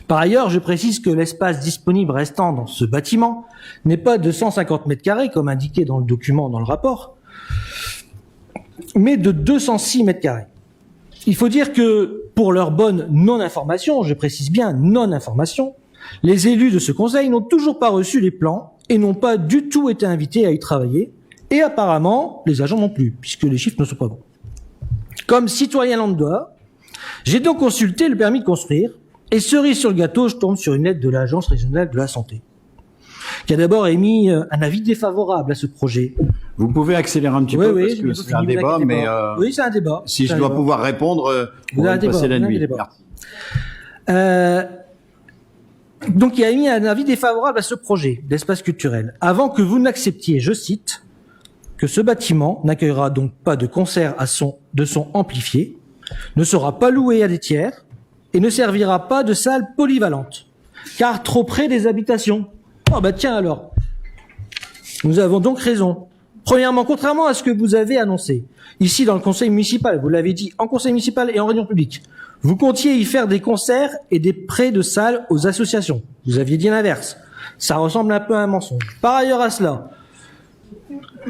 Par ailleurs, je précise que l'espace disponible restant dans ce bâtiment n'est pas de 150 mètres carrés, comme indiqué dans le document, dans le rapport, mais de 206 mètres carrés. Il faut dire que, pour leur bonne non-information, je précise bien non-information, les élus de ce conseil n'ont toujours pas reçu les plans et n'ont pas du tout été invités à y travailler, et apparemment, les agents non plus, puisque les chiffres ne sont pas bons. Comme citoyen lambda, j'ai donc consulté le permis de construire, et cerise sur le gâteau, je tombe sur une lettre de l'Agence régionale de la santé, qui a d'abord émis un avis défavorable à ce projet. Vous pouvez accélérer un petit peu parce que c'est un débat, mais oui, c'est un débat. Si je dois pouvoir répondre, on va passer la nuit. Donc, il a émis un avis défavorable à ce projet d'espace culturel, avant que vous n'acceptiez, je cite, que ce bâtiment n'accueillera donc pas de concert de son amplifié, ne sera pas loué à des tiers et ne servira pas de salle polyvalente, car trop près des habitations. Oh bah tiens alors, nous avons donc raison. Premièrement, contrairement à ce que vous avez annoncé, ici dans le conseil municipal, vous l'avez dit en conseil municipal et en réunion publique, vous comptiez y faire des concerts et des prêts de salles aux associations. Vous aviez dit l'inverse. Ça ressemble un peu à un mensonge. Par ailleurs à cela,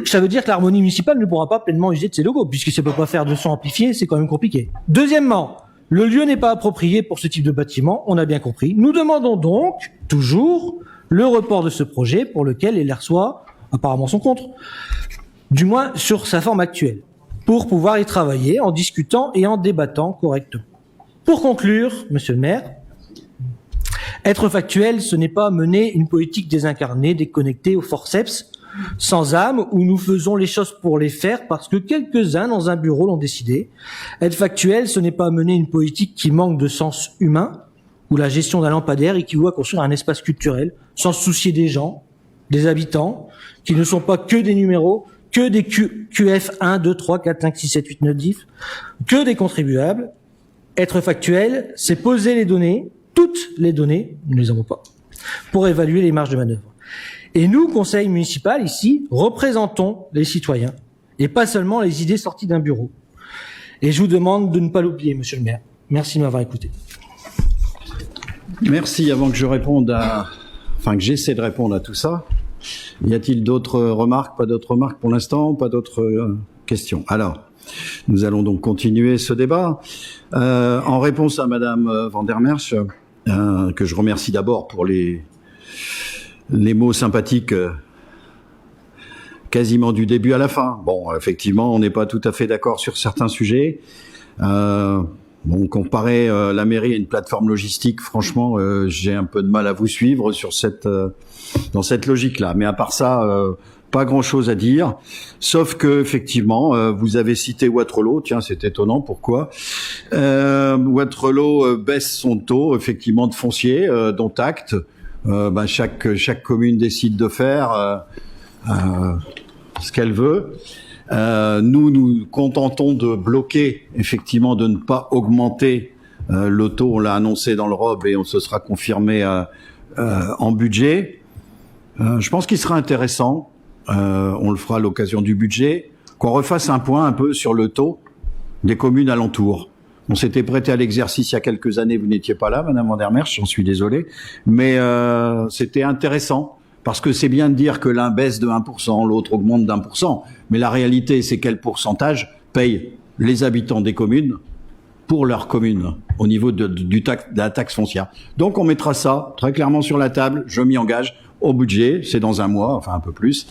ça veut dire que l'harmonie municipale ne pourra pas pleinement user de ses logos, puisque ça ne peut pas faire de son amplifié, c'est quand même compliqué. Deuxièmement, le lieu n'est pas approprié pour ce type de bâtiment, on a bien compris. Nous demandons donc, toujours, le report de ce projet pour lequel les LERSois, apparemment, sont contre, du moins sur sa forme actuelle, pour pouvoir y travailler en discutant et en débattant correctement. Pour conclure, monsieur le maire, être factuel, ce n'est pas mener une politique désincarnée, déconnectée au forceps, sans âme, où nous faisons les choses pour les faire parce que quelques-uns dans un bureau l'ont décidé. Être factuel, ce n'est pas mener une politique qui manque de sens humain, ou la gestion d'un lampadaire équivaut à construire un espace culturel, sans se soucier des gens, des habitants, qui ne sont pas que des numéros, que des QF 1, 2, 3, 4, 5, 6, 7, 8, 9, 10, que des contribuables. Être factuel, c'est poser les données, toutes les données, nous ne les avons pas, pour évaluer les marges de manœuvre. Et nous, conseil municipal, ici, représentons les citoyens, et pas seulement les idées sorties d'un bureau. Et je vous demande de ne pas l'oublier, monsieur le maire. Merci de m'avoir écouté. Merci. Avant que je réponde que j'essaie de répondre à tout ça, y a-t-il d'autres remarques? Pas d'autres remarques pour l'instant? Pas d'autres questions? Alors, nous allons donc continuer ce débat. En réponse à Madame Van der Merch, que je remercie d'abord pour les mots sympathiques quasiment du début à la fin. Bon, effectivement, on n'est pas tout à fait d'accord sur certains sujets. Bon, comparer la mairie à une plateforme logistique, franchement, j'ai un peu de mal à vous suivre sur dans cette logique-là. Mais à part ça, pas grand-chose à dire, sauf que effectivement, vous avez cité Waterloo. Tiens, c'est étonnant. Pourquoi Waterloo baisse son taux, effectivement, de foncier, dont acte. Chaque commune décide de faire ce qu'elle veut. Nous contentons de bloquer, effectivement, de ne pas augmenter le taux. On l'a annoncé dans le ROB et on se sera confirmé en budget. Je pense qu'il sera intéressant, on le fera à l'occasion du budget, qu'on refasse un point un peu sur le taux des communes alentours. On s'était prêté à l'exercice il y a quelques années, vous n'étiez pas là, Madame Vandermerch, j'en suis désolé, mais c'était intéressant. Parce que c'est bien de dire que l'un baisse de 1%, l'autre augmente d'1%. Mais la réalité, c'est quel pourcentage payent les habitants des communes pour leur commune au niveau de la taxe foncière. Donc on mettra ça très clairement sur la table, je m'y engage, au budget, c'est dans un mois, enfin un peu plus.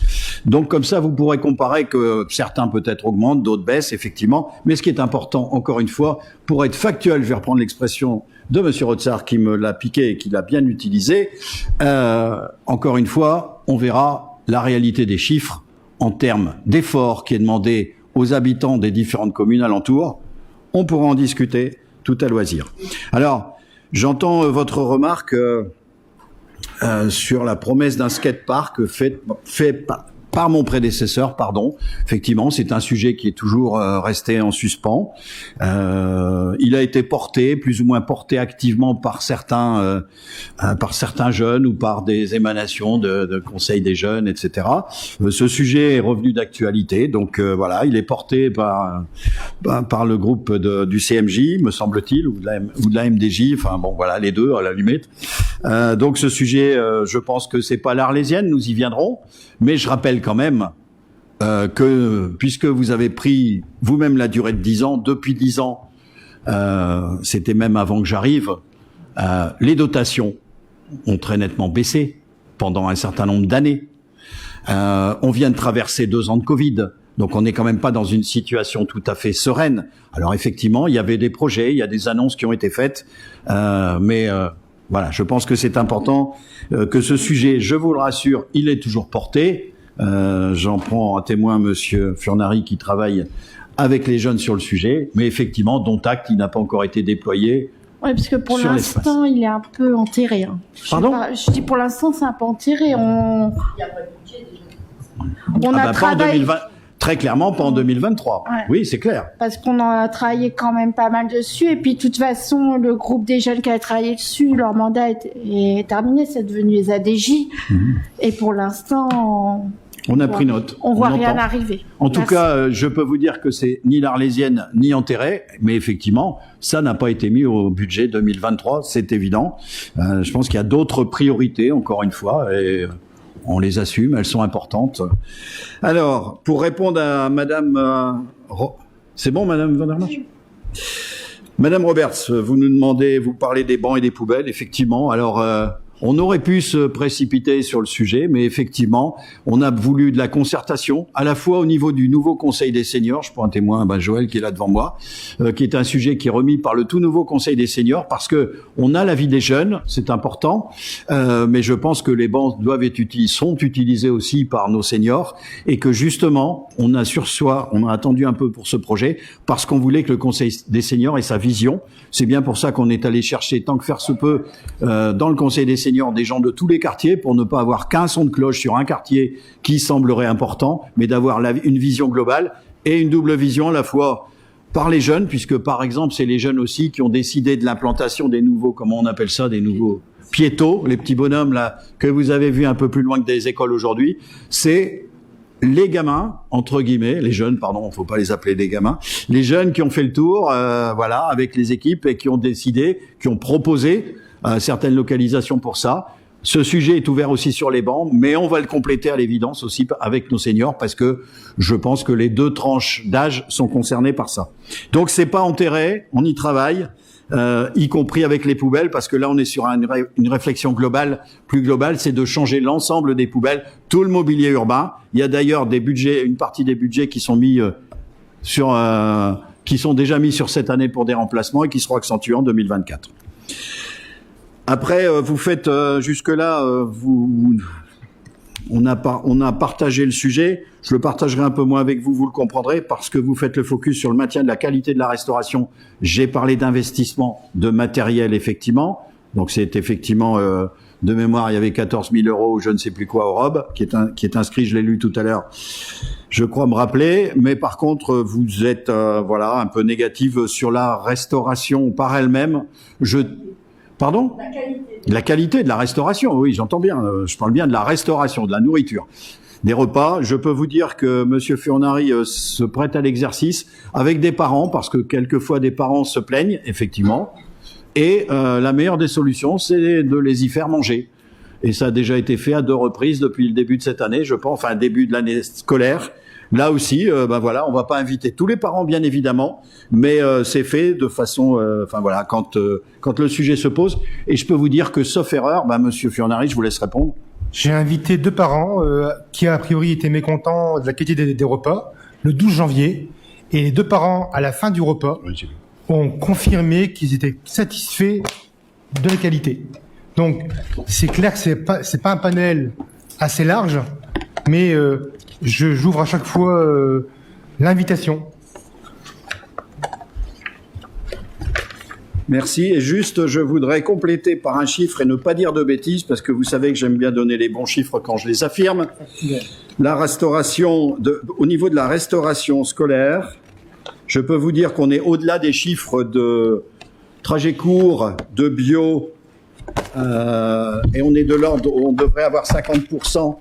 Donc comme ça, vous pourrez comparer que certains peut-être augmentent, d'autres baissent, effectivement. Mais ce qui est important, encore une fois, pour être factuel, je vais reprendre l'expression de M. Rotsar qui me l'a piqué et qui l'a bien utilisé. Encore une fois, on verra la réalité des chiffres en termes d'efforts qui est demandé aux habitants des différentes communes alentours. On pourra en discuter tout à loisir. Alors, j'entends votre remarque sur la promesse d'un skatepark fait par mon prédécesseur, pardon. Effectivement, c'est un sujet qui est toujours resté en suspens. Il a été porté, plus ou moins porté activement par certains jeunes ou par des émanations de conseils des jeunes, etc. Ce sujet est revenu d'actualité, donc voilà, il est porté par le groupe du CMJ, me semble-t-il, ou de la MDJ. Enfin bon, voilà, les deux à la limite. Donc ce sujet, je pense que c'est pas l'Arlésienne, nous y viendrons. Mais je rappelle quand même que, puisque vous avez pris vous-même la durée de 10 ans, depuis 10 ans, c'était même avant que j'arrive, les dotations ont très nettement baissé pendant un certain nombre d'années. On vient de traverser 2 ans de Covid, donc on n'est quand même pas dans une situation tout à fait sereine. Alors effectivement, il y avait des projets, il y a des annonces qui ont été faites, mais voilà, je pense que c'est important que ce sujet, je vous le rassure, il est toujours porté. J'en prends à témoin Monsieur Furnari qui travaille avec les jeunes sur le sujet, mais effectivement, dont acte, il n'a pas encore été déployé. Oui, parce que pour l'instant, il est un peu enterré. Hein. Pardon ? Je dis pour l'instant, c'est un peu enterré. Il n'y a pas de budget déjà. On a travaillé. Très clairement, pas en 2023. Ouais. Oui, c'est clair. Parce qu'on a travaillé quand même pas mal dessus. Et puis, de toute façon, le groupe des jeunes qui a travaillé dessus, leur mandat est terminé. C'est devenu les ADJ. Et pour l'instant, on a pris note. On voit rien arriver. En tout cas, je peux vous dire que c'est ni l'Arlésienne, ni enterré. Mais effectivement, ça n'a pas été mis au budget 2023. C'est évident. Je pense qu'il y a d'autres priorités, encore une fois. Et on les assume, elles sont importantes. Alors, pour répondre à Madame... C'est bon, Madame Vandermarch ? Madame Roberts, vous parlez des bancs et des poubelles, effectivement. Alors, on aurait pu se précipiter sur le sujet, mais effectivement, on a voulu de la concertation, à la fois au niveau du nouveau Conseil des seniors, je prends un témoin, Joël qui est là devant moi, qui est un sujet qui est remis par le tout nouveau Conseil des seniors, parce que on a l'avis des jeunes, c'est important, mais je pense que les bancs sont utilisés aussi par nos seniors, et que justement, on a attendu un peu pour ce projet, parce qu'on voulait que le Conseil des seniors ait sa vision. C'est bien pour ça qu'on est allé chercher, tant que faire se peut, dans le Conseil des seniors, des gens de tous les quartiers, pour ne pas avoir qu'un son de cloche sur un quartier qui semblerait important, mais d'avoir une vision globale et une double vision à la fois par les jeunes, puisque par exemple c'est les jeunes aussi qui ont décidé de l'implantation des nouveaux, comment on appelle ça, des nouveaux piétos, les petits bonhommes là que vous avez vus un peu plus loin que des écoles aujourd'hui. C'est les gamins, entre guillemets, les jeunes, pardon, faut pas les appeler des gamins, les jeunes qui ont fait le tour, voilà, avec les équipes et qui ont décidé, qui ont proposé certaines localisations pour ça. Ce sujet est ouvert aussi sur les bancs, mais on va le compléter à l'évidence aussi avec nos seniors, parce que je pense que les 2 tranches d'âge sont concernées par ça. Donc c'est pas enterré, on y travaille, y compris avec les poubelles, parce que là on est sur une réflexion globale, plus globale, c'est de changer l'ensemble des poubelles, tout le mobilier urbain. Il y a d'ailleurs une partie des budgets qui sont mis sur qui sont déjà mis sur cette année pour des remplacements et qui seront accentués en 2024. Après, vous faites jusque-là, on a partagé le sujet. Je le partagerai un peu moins avec vous, vous le comprendrez, parce que vous faites le focus sur le maintien de la qualité de la restauration. J'ai parlé d'investissement de matériel, effectivement. Donc c'est effectivement, de mémoire, il y avait 14 000 € ou je ne sais plus quoi au ROB, qui est inscrit, je l'ai lu tout à l'heure, je crois me rappeler. Mais par contre, vous êtes voilà, un peu négative sur la restauration par elle-même. Pardon ? La qualité de la restauration, oui, j'entends bien. Je parle bien de la restauration, de la nourriture, des repas. Je peux vous dire que Monsieur Furnari se prête à l'exercice avec des parents, parce que quelquefois des parents se plaignent, effectivement. Et la meilleure des solutions, c'est de les y faire manger. Et ça a déjà été fait à 2 reprises depuis le début de cette année, je pense, enfin début de l'année scolaire. Là aussi, voilà, on va pas inviter tous les parents, bien évidemment, mais c'est fait de façon, voilà, quand le sujet se pose. Et je peux vous dire que, sauf erreur, Monsieur Furnari, je vous laisse répondre. J'ai invité 2 parents qui, a priori, étaient mécontents de la qualité des repas, le 12 janvier. Et les 2 parents, à la fin du repas, ont confirmé qu'ils étaient satisfaits de la qualité. Donc, c'est clair que c'est pas un panel assez large, mais j'ouvre à chaque fois l'invitation. Merci. Et juste, je voudrais compléter par un chiffre et ne pas dire de bêtises, parce que vous savez que j'aime bien donner les bons chiffres quand je les affirme. La restauration, au niveau de la restauration scolaire, je peux vous dire qu'on est au-delà des chiffres de trajet court, de bio, et on est de l'ordre, on devrait avoir 50%.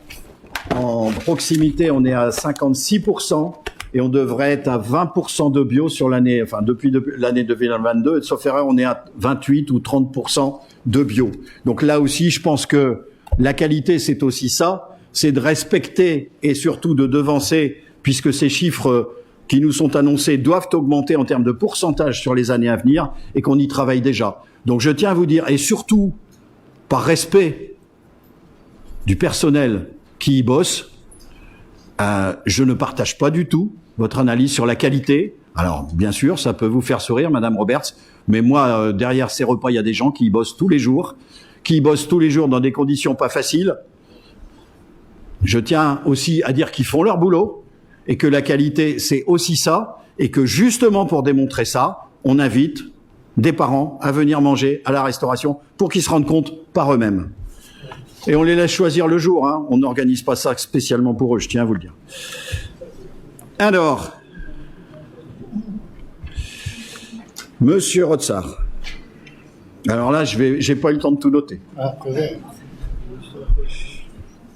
En proximité, on est à 56%, et on devrait être à 20% de bio sur l'année, enfin depuis l'année 2022, sauf erreur, on est à 28 ou 30% de bio. Donc là aussi, je pense que la qualité, c'est aussi ça, c'est de respecter et surtout de devancer, puisque ces chiffres qui nous sont annoncés doivent augmenter en termes de pourcentage sur les années à venir, et qu'on y travaille déjà. Donc je tiens à vous dire, et surtout, par respect du personnel qui y bosse, je ne partage pas du tout votre analyse sur la qualité. Alors, bien sûr, ça peut vous faire sourire, Madame Roberts, mais moi, derrière ces repas, il y a des gens qui y bossent tous les jours, dans des conditions pas faciles. Je tiens aussi à dire qu'ils font leur boulot, et que la qualité, c'est aussi ça, et que justement, pour démontrer ça, on invite des parents à venir manger à la restauration pour qu'ils se rendent compte par eux-mêmes. Et on les laisse choisir le jour, hein. On n'organise pas ça spécialement pour eux, je tiens à vous le dire. Alors, Monsieur Rotsar. Alors là, j'ai pas eu le temps de tout noter.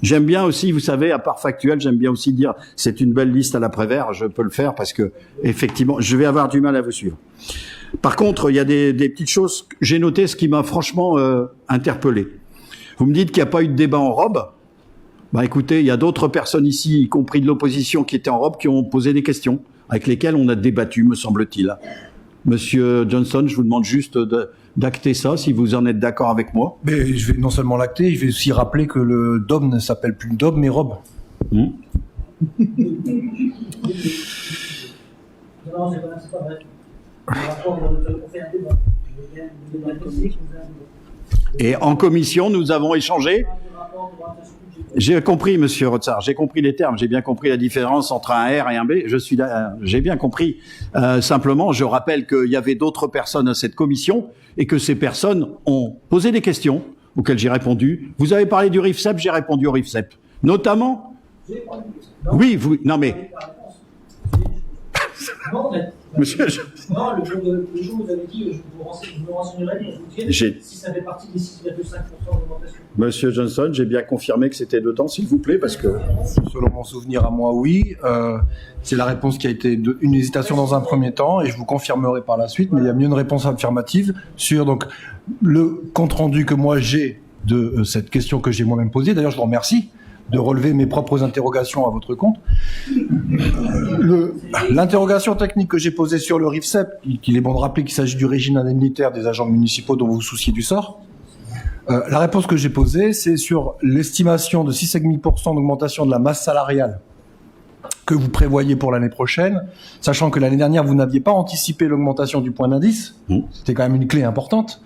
J'aime bien aussi, vous savez, à part factuel, j'aime bien aussi dire, c'est une belle liste à l'après-vert, je peux le faire parce que, effectivement, je vais avoir du mal à vous suivre. Par contre, il y a des petites choses, j'ai noté ce qui m'a franchement interpellé. Vous me dites qu'il n'y a pas eu de débat en robe. Écoutez, il y a d'autres personnes ici, y compris de l'opposition, qui étaient en robe, qui ont posé des questions, avec lesquelles on a débattu, me semble-t-il. Monsieur Johnson, je vous demande juste d'acter ça, si vous en êtes d'accord avec moi. Mais je vais non seulement l'acter, je vais aussi rappeler que le DOB ne s'appelle plus DOB, mais robe. Non, c'est pas vrai. Et en commission, nous avons échangé. J'ai compris, Monsieur Rotsar, j'ai compris les termes, j'ai bien compris la différence entre un R et un B. J'ai bien compris. Simplement, je rappelle qu'il y avait d'autres personnes à cette commission et que ces personnes ont posé des questions auxquelles j'ai répondu. Vous avez parlé du RIFSEP, j'ai répondu au RIFSEP. Notamment. Oui, vous. Non mais. Monsieur. Non, le jour où vous avez dit, je me renseignerai bien, je vous dirai si ça fait partie des 6,5% d'augmentation. Monsieur Johnson, j'ai bien confirmé que c'était dedans, s'il vous plaît, parce que... Selon mon souvenir à moi, oui. C'est la réponse qui a été une hésitation dans un premier temps, et je vous confirmerai par la suite, mais il y a mieux une réponse affirmative sur donc, le compte-rendu que moi j'ai de cette question que j'ai moi-même posée. D'ailleurs, je vous remercie de relever mes propres interrogations à votre compte. L'interrogation technique que j'ai posée sur le RIFSEP, qu'il est bon de rappeler qu'il s'agit du régime indemnitaire des agents municipaux dont vous vous souciez du sort. La réponse que j'ai posée, c'est sur l'estimation de 6,5% d'augmentation de la masse salariale que vous prévoyez pour l'année prochaine, sachant que l'année dernière, vous n'aviez pas anticipé l'augmentation du point d'indice. C'était quand même une clé importante.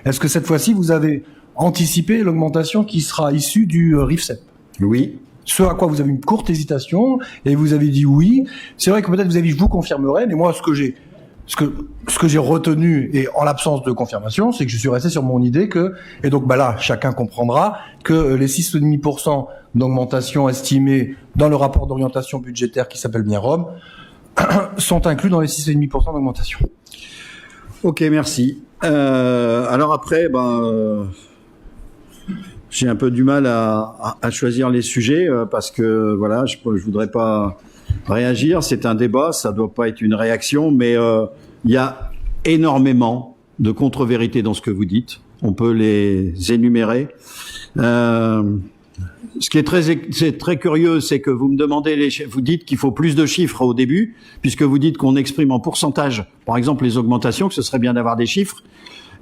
Est-ce que cette fois-ci, vous avez anticipé l'augmentation qui sera issue du RIFSEP? Oui. Ce à quoi vous avez une courte hésitation, et vous avez dit oui. C'est vrai que peut-être vous avez dit, je vous confirmerai, mais moi, ce que j'ai retenu, et en l'absence de confirmation, c'est que je suis resté sur mon idée que, et donc là, chacun comprendra que les 6,5% d'augmentation estimée dans le rapport d'orientation budgétaire qui s'appelle bien ROB sont inclus dans les 6,5% d'augmentation. Ok, merci. Alors après, j'ai un peu du mal à choisir les sujets parce que voilà, je voudrais pas réagir. C'est un débat, ça doit pas être une réaction, mais il y a énormément de contre-vérités dans ce que vous dites. On peut les énumérer. Ce qui est très curieux, c'est que vous me demandez, vous dites qu'il faut plus de chiffres au début, puisque vous dites qu'on exprime en pourcentage, par exemple, les augmentations, que ce serait bien d'avoir des chiffres.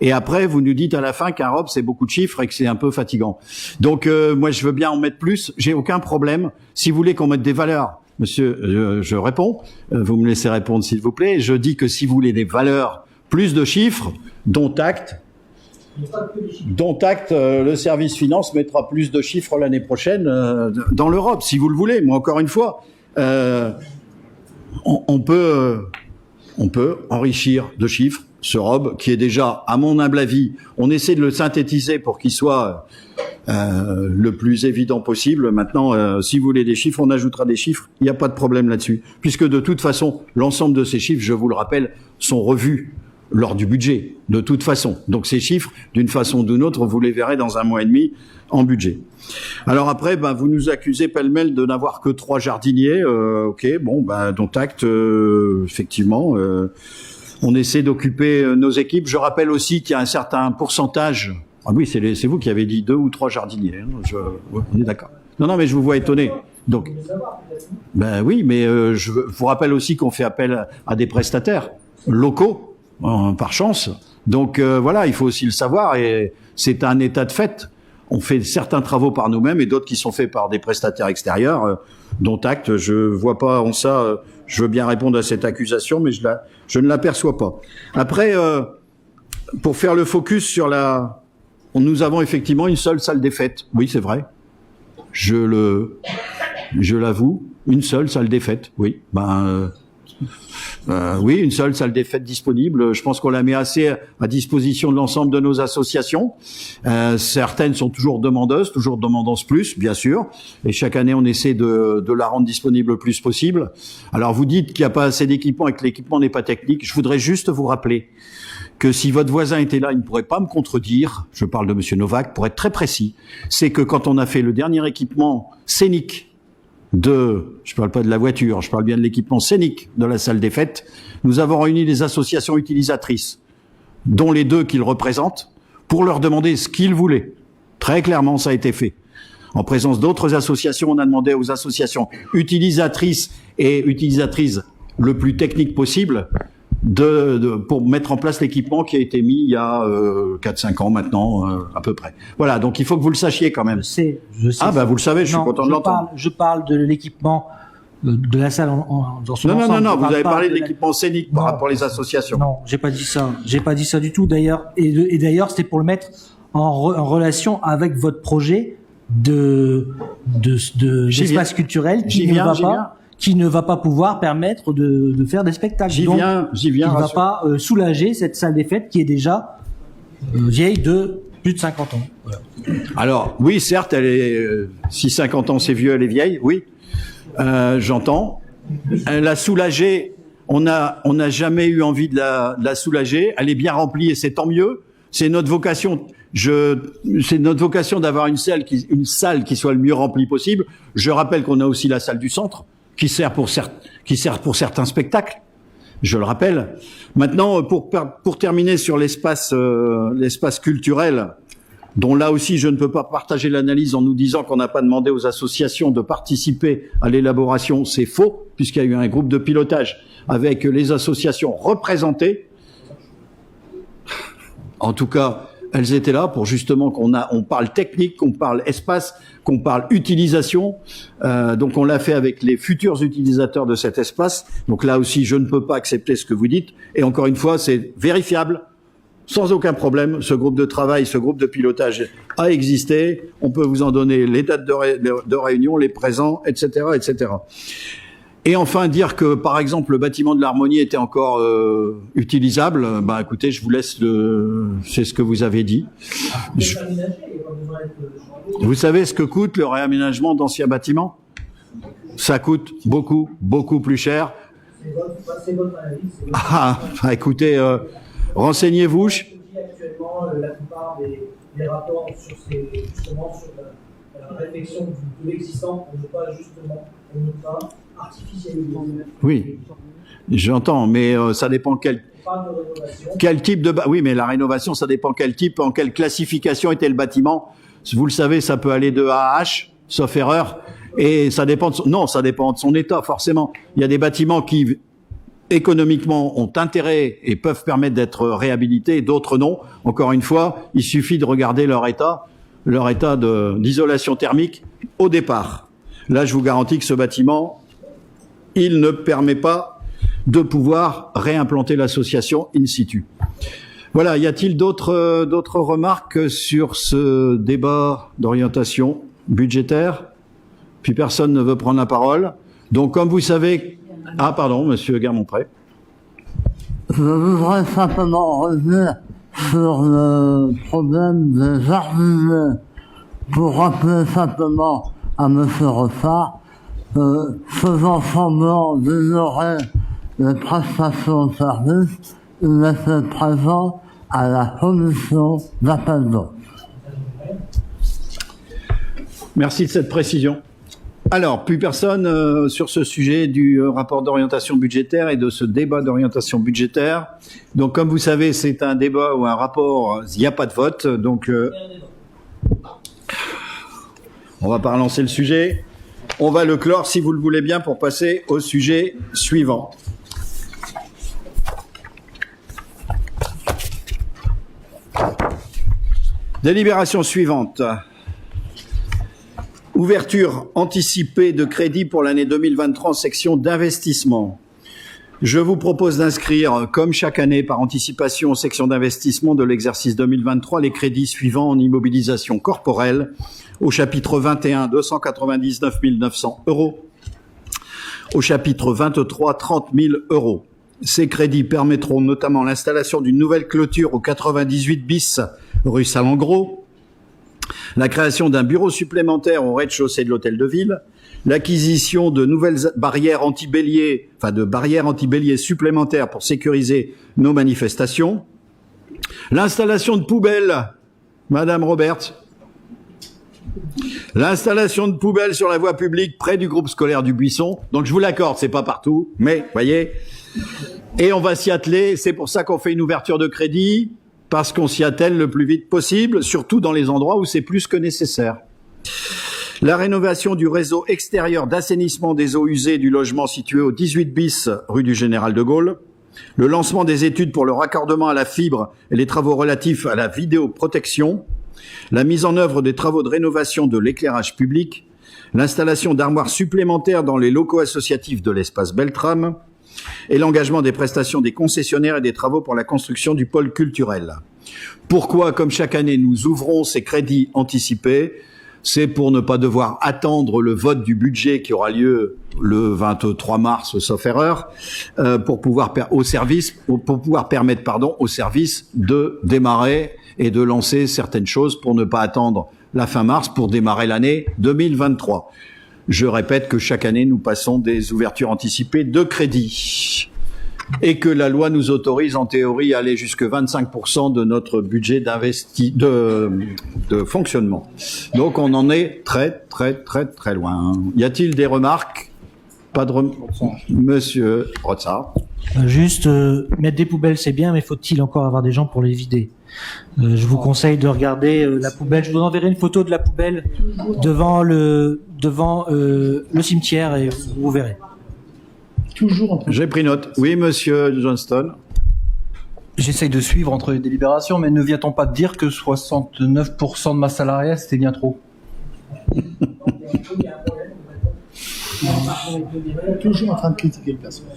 Et après, vous nous dites à la fin qu'un ROB, c'est beaucoup de chiffres et que c'est un peu fatigant. Donc, moi, je veux bien en mettre plus. J'ai aucun problème. Si vous voulez qu'on mette des valeurs, monsieur, je réponds. Vous me laissez répondre, s'il vous plaît. Je dis que si vous voulez des valeurs, plus de chiffres, dont acte, le service finance mettra plus de chiffres l'année prochaine dans l'Europe, si vous le voulez. Moi, encore une fois, on peut enrichir de chiffres ce ROB, qui est déjà, à mon humble avis, on essaie de le synthétiser pour qu'il soit le plus évident possible. Maintenant, si vous voulez des chiffres, on ajoutera des chiffres. Il n'y a pas de problème là-dessus, puisque de toute façon, l'ensemble de ces chiffres, je vous le rappelle, sont revus lors du budget, de toute façon. Donc ces chiffres, d'une façon ou d'une autre, vous les verrez dans 1 mois et demi en budget. Alors après, vous nous accusez pêle-mêle de n'avoir que 3 jardiniers. Ok, bon, dont acte, effectivement. On essaie d'occuper nos équipes. Je rappelle aussi qu'il y a un certain pourcentage. Ah oui, c'est vous qui avez dit 2 ou 3 jardiniers. On est d'accord. Non, mais je vous vois étonné. Donc, oui, mais je vous rappelle aussi qu'on fait appel à des prestataires locaux. Par chance. Donc voilà, il faut aussi le savoir et c'est un état de fait. On fait certains travaux par nous-mêmes et d'autres qui sont faits par des prestataires extérieurs, dont acte. Je vois pas en ça. Je veux bien répondre à cette accusation, mais je ne l'aperçois pas. Après, pour faire le focus sur nous avons effectivement une seule salle des fêtes. Oui, c'est vrai. Je l'avoue, une seule salle des fêtes. Oui, oui, une seule salle des fêtes disponible. Je pense qu'on la met assez à disposition de l'ensemble de nos associations. Certaines sont toujours demandeuses plus, bien sûr. Et chaque année, on essaie de la rendre disponible le plus possible. Alors, vous dites qu'il n'y a pas assez d'équipement et que l'équipement n'est pas technique. Je voudrais juste vous rappeler que si votre voisin était là, il ne pourrait pas me contredire. Je parle de Monsieur Novak, pour être très précis. C'est que quand on a fait le dernier équipement scénique je parle pas de la voiture, je parle bien de l'équipement scénique de la salle des fêtes, nous avons réuni des associations utilisatrices, dont les 2 qu'ils représentent, pour leur demander ce qu'ils voulaient. Très clairement, ça a été fait. En présence d'autres associations, on a demandé aux associations utilisatrices le plus technique possible pour mettre en place l'équipement qui a été mis il y a 4-5 ans maintenant, à peu près. Voilà, donc il faut que vous le sachiez quand même. Je sais. Ah vous le savez, je suis content de l'entendre. Je parle de l'équipement de la salle dans son ensemble. Non, vous avez parlé de l'équipement scénique par rapport aux associations. Non, j'ai pas dit ça. J'ai pas dit ça du tout d'ailleurs. Et d'ailleurs, c'était pour le mettre en relation avec votre projet d'espace culturel qui ne va pas pouvoir permettre de faire des spectacles. J'y viens. Il ne va pas soulager cette salle des fêtes qui est déjà vieille de plus de 50 ans. Voilà. Alors, oui, certes, elle est, si 50 ans c'est vieux, elle est vieille, oui. J'entends. Elle a soulagé. On n'a jamais eu envie de la soulager. Elle est bien remplie et c'est tant mieux. C'est notre vocation. C'est notre vocation d'avoir une salle qui soit le mieux remplie possible. Je rappelle qu'on a aussi la salle du centre, qui sert pour certains spectacles. Je le rappelle. Maintenant, pour terminer sur l'espace culturel, dont là aussi je ne peux pas partager l'analyse en nous disant qu'on n'a pas demandé aux associations de participer à l'élaboration, c'est faux, puisqu'il y a eu un groupe de pilotage avec les associations représentées. En tout cas, elles étaient là pour justement on parle technique, qu'on parle espace, qu'on parle utilisation. Donc on l'a fait avec les futurs utilisateurs de cet espace. Donc là aussi, je ne peux pas accepter ce que vous dites. Et encore une fois, c'est vérifiable, sans aucun problème. Ce groupe de travail, ce groupe de pilotage a existé. On peut vous en donner les dates de réunion, les présents, etc., etc. Et enfin, dire que, par exemple, le bâtiment de l'Harmonie était encore utilisable, bah écoutez, je vous laisse c'est ce que vous avez dit. Vous savez ce que coûte le réaménagement d'anciens bâtiments? Ça coûte beaucoup, beaucoup plus cher. Ah, bah écoutez, renseignez-vous. Actuellement, la plupart des rapports justement sur la réflexion de l'existant, on ne pas justement, on ne pas artificialiser. Oui, j'entends, mais ça dépend quel type de... Oui, mais la rénovation, ça dépend quel type, en quelle classification était le bâtiment. Vous le savez, ça peut aller de A à H, sauf erreur, et ça dépend ça dépend de son état, forcément. Il y a des bâtiments qui, économiquement, ont intérêt et peuvent permettre d'être réhabilités, d'autres non. Encore une fois, il suffit de regarder leur état d'isolation thermique au départ. Là, je vous garantis que ce bâtiment, il ne permet pas de pouvoir réimplanter l'association in situ. Voilà, y a-t-il d'autres remarques sur ce débat d'orientation budgétaire? Puis personne ne veut prendre la parole. Donc, comme vous savez... Ah, pardon, monsieur Guermont-Pré. Je voudrais simplement revenir sur le problème des jardiniers pour rappeler simplement à monsieur Rossard, faisant semblant d'ignorer les prestations de service, il était présent à la commission d'appel d'offres. Merci de cette précision. Alors, plus personne sur ce sujet du rapport d'orientation budgétaire et de ce débat d'orientation budgétaire. Donc, comme vous savez, c'est un débat ou un rapport, il n'y a pas de vote. Donc, on va pas relancer le sujet. On va le clore, si vous le voulez bien, pour passer au sujet suivant. Délibération suivante. Ouverture anticipée de crédit pour l'année 2023 en section d'investissement. Je vous propose d'inscrire, comme chaque année, par anticipation en section d'investissement de l'exercice 2023, les crédits suivants en immobilisation corporelle au chapitre 21, 299 900 €. Au chapitre 23, 30 000 €. Ces crédits permettront notamment l'installation d'une nouvelle clôture au 98 bis rue Salengros, la création d'un bureau supplémentaire au rez-de-chaussée de l'hôtel de ville, l'acquisition de nouvelles barrières anti-béliers, de barrières anti-béliers supplémentaires pour sécuriser nos manifestations, l'installation de poubelles, Madame Robert, l'installation de poubelles sur la voie publique près du groupe scolaire du Buisson. Donc je vous l'accorde, c'est pas partout, mais voyez. Et on va s'y atteler, c'est pour ça qu'on fait une ouverture de crédit, parce qu'on s'y attelle le plus vite possible, surtout dans les endroits où c'est plus que nécessaire. La rénovation du réseau extérieur d'assainissement des eaux usées du logement situé au 18 bis rue du Général de Gaulle, le lancement des études pour le raccordement à la fibre et les travaux relatifs à la vidéoprotection, la mise en œuvre des travaux de rénovation de l'éclairage public, l'installation d'armoires supplémentaires dans les locaux associatifs de l'espace Beltrame, et l'engagement des prestations des concessionnaires et des travaux pour la construction du pôle culturel. Pourquoi, comme chaque année, nous ouvrons ces crédits anticipés? C'est pour ne pas devoir attendre le vote du budget qui aura lieu le 23 mars, sauf erreur, pour pouvoir permettre au service de démarrer et de lancer certaines choses pour ne pas attendre la fin mars pour démarrer l'année 2023. Je répète que chaque année, nous passons des ouvertures anticipées de crédit et que la loi nous autorise en théorie à aller jusque 25% de notre budget de fonctionnement. Donc on en est très loin. Y a-t-il des remarques? Pas de Monsieur Rotsard. Juste, mettre des poubelles, c'est bien, mais faut-il encore avoir des gens pour les vider? Je vous conseille de regarder la poubelle. Je vous enverrai une photo de la poubelle devant le cimetière et vous verrez. Toujours en J'ai pris note. Oui, monsieur Johnston. J'essaye de suivre entre les délibérations, mais ne vient-on pas de dire que 69% de masse salariale, c'était bien trop? Toujours en train de critiquer le personnel.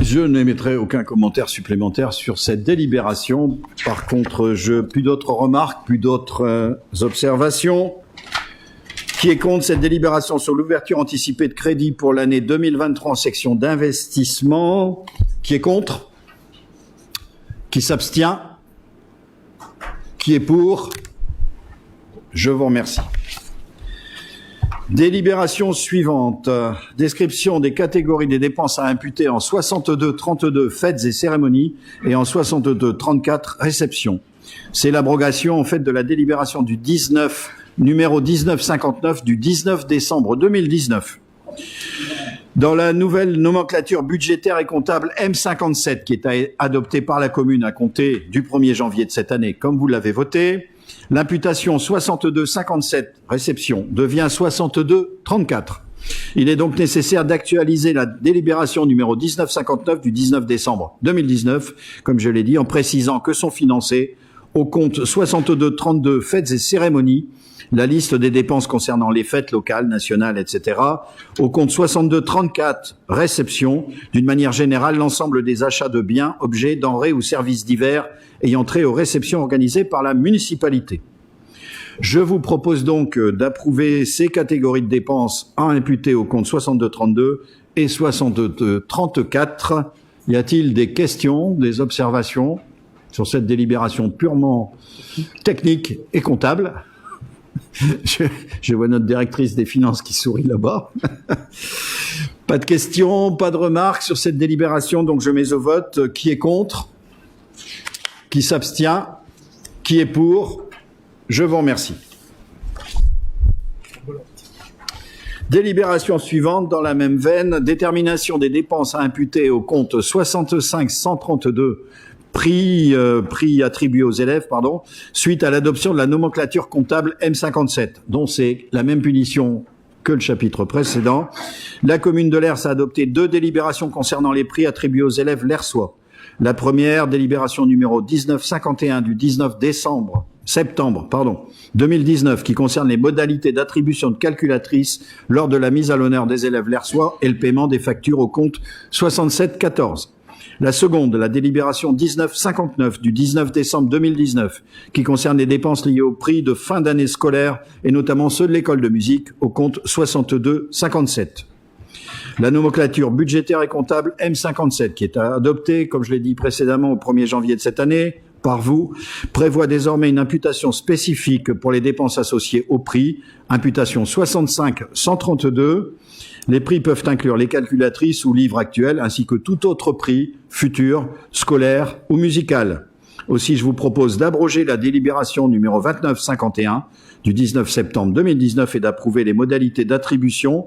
Je n'émettrai aucun commentaire supplémentaire sur cette délibération. Par contre, plus d'autres remarques, plus d'autres observations. Qui est contre cette délibération sur l'ouverture anticipée de crédit pour l'année 2023 en section d'investissement? Qui est contre? Qui s'abstient? Qui est pour? Je vous remercie. Délibération suivante. Description des catégories des dépenses à imputer en 62-32 fêtes et cérémonies et en 62-34 réceptions. C'est l'abrogation en fait de la délibération du numéro 1959 du 19 décembre 2019. Dans la nouvelle nomenclature budgétaire et comptable M57 qui est adoptée par la commune à compter du 1er janvier de cette année, comme vous l'avez voté, l'imputation 62-57 réception devient 62-34. Il est donc nécessaire d'actualiser la délibération numéro 1959 du 19 décembre 2019, comme je l'ai dit, en précisant que sont financés au compte 62-32 fêtes et cérémonies, la liste des dépenses concernant les fêtes locales, nationales, etc. Au compte 62-34 réceptions, d'une manière générale, l'ensemble des achats de biens, objets, denrées ou services divers ayant trait aux réceptions organisées par la municipalité. Je vous propose donc d'approuver ces catégories de dépenses à imputer au compte 62-32 et 62-34. Y a-t-il des questions, des observations sur cette délibération purement technique et comptable? Je vois notre directrice des finances qui sourit là-bas. Pas de questions, pas de remarques sur cette délibération, donc je mets au vote. Qui est contre? Qui s'abstient? Qui est pour? Je vous remercie. Délibération suivante dans la même veine. Détermination des dépenses à imputer au compte 65 132 prix attribués aux élèves, suite à l'adoption de la nomenclature comptable M57, dont c'est la même punition que le chapitre précédent. La commune de Lers a adopté 2 délibérations concernant les prix attribués aux élèves lersois. La première, délibération numéro 1951 du 19 septembre 2019, qui concerne les modalités d'attribution de calculatrices lors de la mise à l'honneur des élèves lersois et le paiement des factures au compte 6714. La seconde, la délibération 1959 du 19 décembre 2019, qui concerne les dépenses liées au prix de fin d'année scolaire et notamment ceux de l'école de musique au compte 6257. La nomenclature budgétaire et comptable M57, qui est adoptée, comme je l'ai dit précédemment, au 1er janvier de cette année, par vous, prévoit désormais une imputation spécifique pour les dépenses associées au prix, imputation 65 132. Les prix peuvent inclure les calculatrices ou livres actuels, ainsi que tout autre prix, futur, scolaire ou musical. Aussi, je vous propose d'abroger la délibération numéro 2951 du 19 septembre 2019 et d'approuver les modalités d'attribution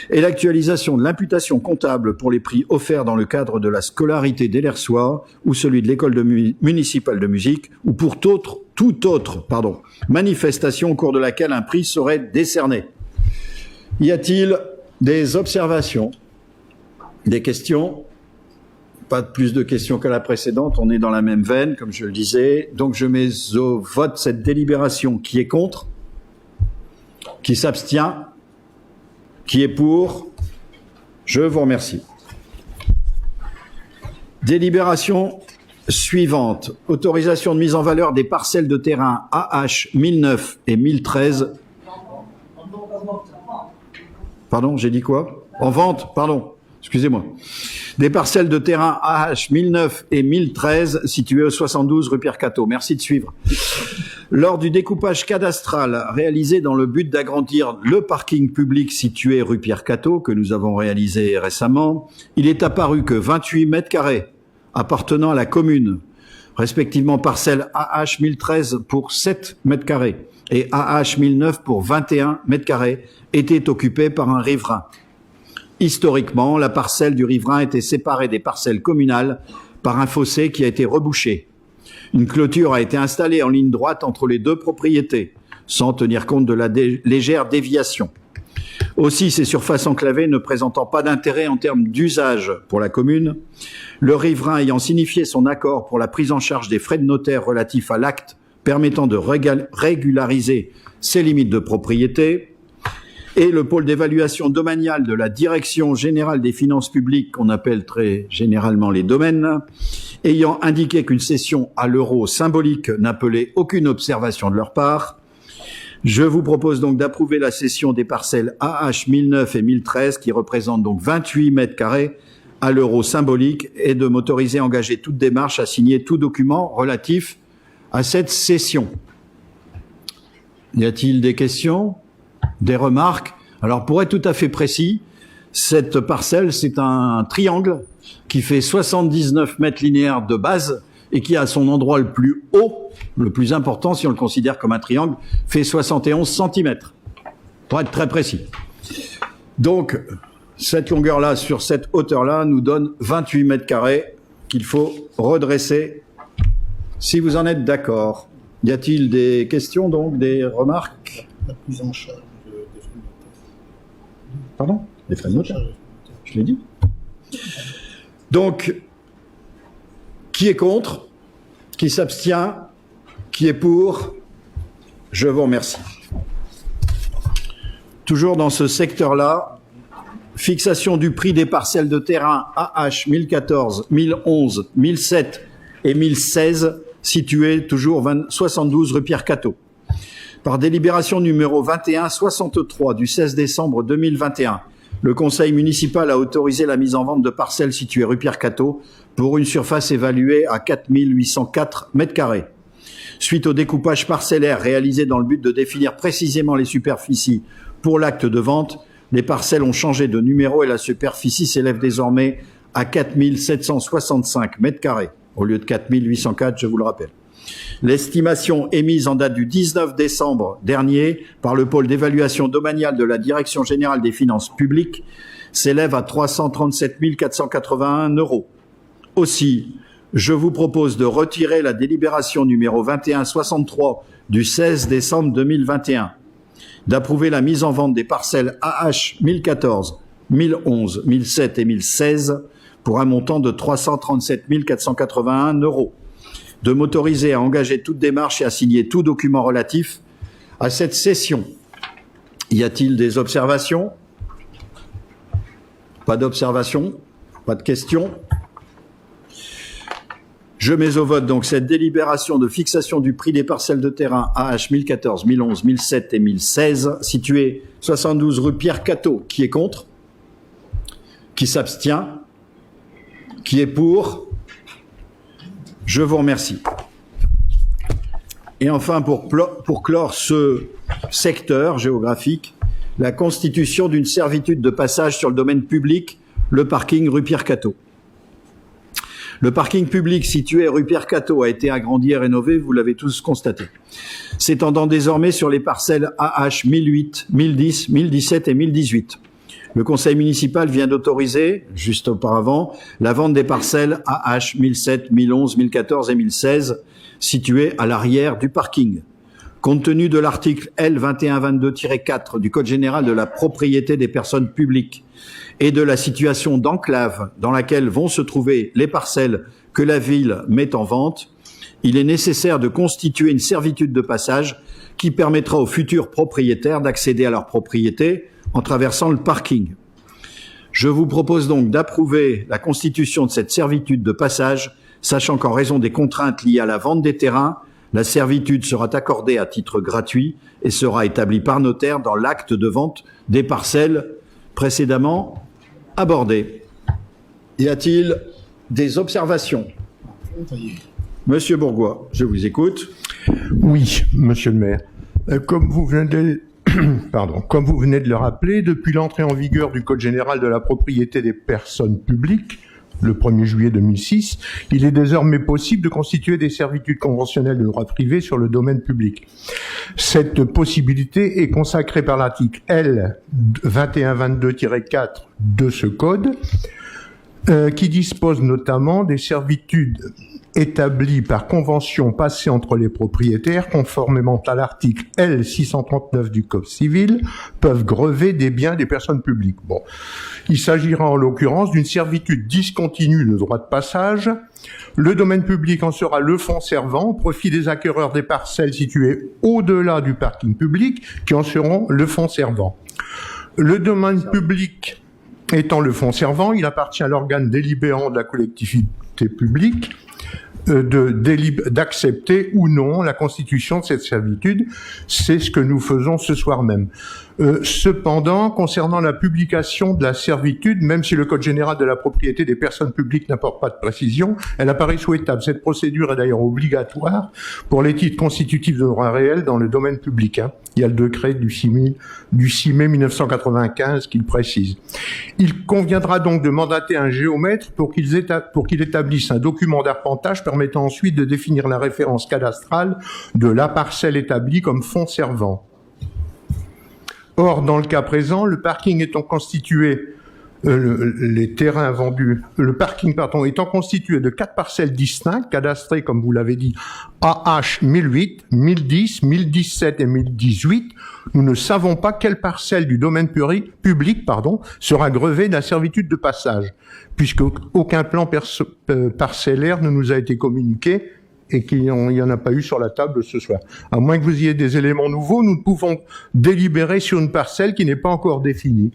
et l'actualisation de l'imputation comptable pour les prix offerts dans le cadre de la scolarité des Lersois ou celui de l'école municipale de musique ou pour toute autre manifestation au cours de laquelle un prix serait décerné. Y a-t-il des observations? Des questions? Pas plus de questions que la précédente, on est dans la même veine, comme je le disais. Donc je mets au vote cette délibération. Qui est contre? Qui s'abstient? Qui est pour? Je vous remercie. Délibération suivante. Autorisation de mise en valeur des parcelles de terrain AH 1009 et 1013. Pardon, j'ai dit quoi? En vente, pardon. Excusez-moi. Des parcelles de terrain AH 1009 et 1013 situées au 72 rue Pierre-Cateau. Merci de suivre. Lors du découpage cadastral réalisé dans le but d'agrandir le parking public situé rue Pierre-Cateau, que nous avons réalisé récemment, il est apparu que 28 mètres carrés appartenant à la commune, respectivement parcelles AH 1013 pour 7 mètres carrés et AH 1009 pour 21 mètres carrés, étaient occupés par un riverain. Historiquement, la parcelle du riverain était séparée des parcelles communales par un fossé qui a été rebouché. Une clôture a été installée en ligne droite entre les deux propriétés, sans tenir compte de la légère déviation. Aussi, ces surfaces enclavées ne présentant pas d'intérêt en termes d'usage pour la commune, le riverain ayant signifié son accord pour la prise en charge des frais de notaire relatifs à l'acte permettant de régulariser ses limites de propriété, et le pôle d'évaluation domaniale de la Direction générale des finances publiques, qu'on appelle très généralement les domaines, ayant indiqué qu'une cession à l'euro symbolique n'appelait aucune observation de leur part, je vous propose donc d'approuver la cession des parcelles AH 1009 et 1013, qui représentent donc 28 mètres carrés à l'euro symbolique, et de m'autoriser à engager toute démarche à signer tout document relatif à cette cession. Y a-t-il des questions, des remarques? Alors, pour être tout à fait précis, cette parcelle, c'est un triangle qui fait 79 mètres linéaires de base et qui, à son endroit le plus haut, le plus important, si on le considère comme un triangle, fait 71 cm. Pour être très précis. Donc, cette longueur-là sur cette hauteur-là nous donne 28 mètres carrés qu'il faut redresser, si vous en êtes d'accord. Y a-t-il des questions, donc, des remarques? La prise en charge des frais de notaire. Pardon? Des frais de notaire. Je l'ai dit. Donc, qui est contre? Qui s'abstient? Qui est pour? Je vous remercie. Toujours dans ce secteur-là, fixation du prix des parcelles de terrain AH 1014, 1011, 1007 et 1016, situées toujours 72 rue Pierre-Cateau. Par délibération numéro 2163 du 16 décembre 2021, le conseil municipal a autorisé la mise en vente de parcelles situées rue Pierre-Cateau pour une surface évaluée à 4804 mètres carrés. Suite au découpage parcellaire réalisé dans le but de définir précisément les superficies pour l'acte de vente, les parcelles ont changé de numéro et la superficie s'élève désormais à 4765 mètres carrés, au lieu de 4804, je vous le rappelle. L'estimation émise en date du 19 décembre dernier par le pôle d'évaluation domaniale de la Direction générale des finances publiques s'élève à 337 481 €. Aussi, je vous propose de retirer la délibération numéro 2163 du 16 décembre 2021, d'approuver la mise en vente des parcelles AH 1014, 1011, 1007 et 1016 pour un montant de 337 481 €. De m'autoriser à engager toute démarche et à signer tout document relatif à cette cession. Y a-t-il des observations? Pas d'observations? Pas de questions? Je mets au vote donc cette délibération de fixation du prix des parcelles de terrain AH 1014, 1011, 1007 et 1016, situées 72 rue Pierre-Cateau. Qui est contre? Qui s'abstient? Qui est pour? Je vous remercie. Et enfin, pour clore ce secteur géographique, la constitution d'une servitude de passage sur le domaine public, le parking rue Pierre-Cateau. Le parking public situé rue Pierre-Cateau a été agrandi et rénové, vous l'avez tous constaté, s'étendant désormais sur les parcelles AH 1008, 1010, 1017 et 1018. Le conseil municipal vient d'autoriser, juste auparavant, la vente des parcelles AH 1007, 1011, 1014 et 1016, situées à l'arrière du parking. Compte tenu de l'article L 2122-4 du Code général de la propriété des personnes publiques et de la situation d'enclave dans laquelle vont se trouver les parcelles que la ville met en vente, il est nécessaire de constituer une servitude de passage qui permettra aux futurs propriétaires d'accéder à leur propriété en traversant le parking. Je vous propose donc d'approuver la constitution de cette servitude de passage, sachant qu'en raison des contraintes liées à la vente des terrains, la servitude sera accordée à titre gratuit et sera établie par notaire dans l'acte de vente des parcelles précédemment abordées. Y a-t-il des observations? Monsieur Bourgois, je vous écoute. Oui, monsieur le maire. Comme vous venez de le rappeler, depuis l'entrée en vigueur du Code général de la propriété des personnes publiques, le 1er juillet 2006, il est désormais possible de constituer des servitudes conventionnelles de droit privé sur le domaine public. Cette possibilité est consacrée par l'article L 2122-4 de ce code, qui dispose notamment des servitudes établis par convention passée entre les propriétaires, conformément à l'article L639 du Code civil, peuvent grever des biens des personnes publiques. Bon. Il s'agira en l'occurrence d'une servitude discontinue de droit de passage. Le domaine public en sera le fonds servant au profit des acquéreurs des parcelles situées au-delà du parking public, qui en seront le fonds servant. Le domaine public étant le fonds servant, il appartient à l'organe délibérant de la collectivité publique d'accepter ou non la constitution de cette servitude. C'est ce que nous faisons ce soir même. Cependant, concernant la publication de la servitude, même si le Code général de la propriété des personnes publiques n'apporte pas de précision, elle apparaît souhaitable. Cette procédure est d'ailleurs obligatoire pour les titres constitutifs de droit réel dans le domaine public. Il y a le décret du 6 mai 1995 qui le précise. Il conviendra donc de mandater un géomètre pour qu'il établisse un document d'arpentage permettant ensuite de définir la référence cadastrale de la parcelle établie comme fonds servant. Or, dans le cas présent, le parking étant constitué, les terrains vendus, le parking, étant constitué de 4 parcelles distinctes, cadastrées, comme vous l'avez dit, AH 1008, 1010, 1017 et 1018, nous ne savons pas quelle parcelle du domaine public sera grevée de la servitude de passage, puisque aucun plan parcellaire ne nous a été communiqué et qu'il n'y en a pas eu sur la table ce soir. À moins que vous ayez des éléments nouveaux, nous ne pouvons délibérer sur une parcelle qui n'est pas encore définie.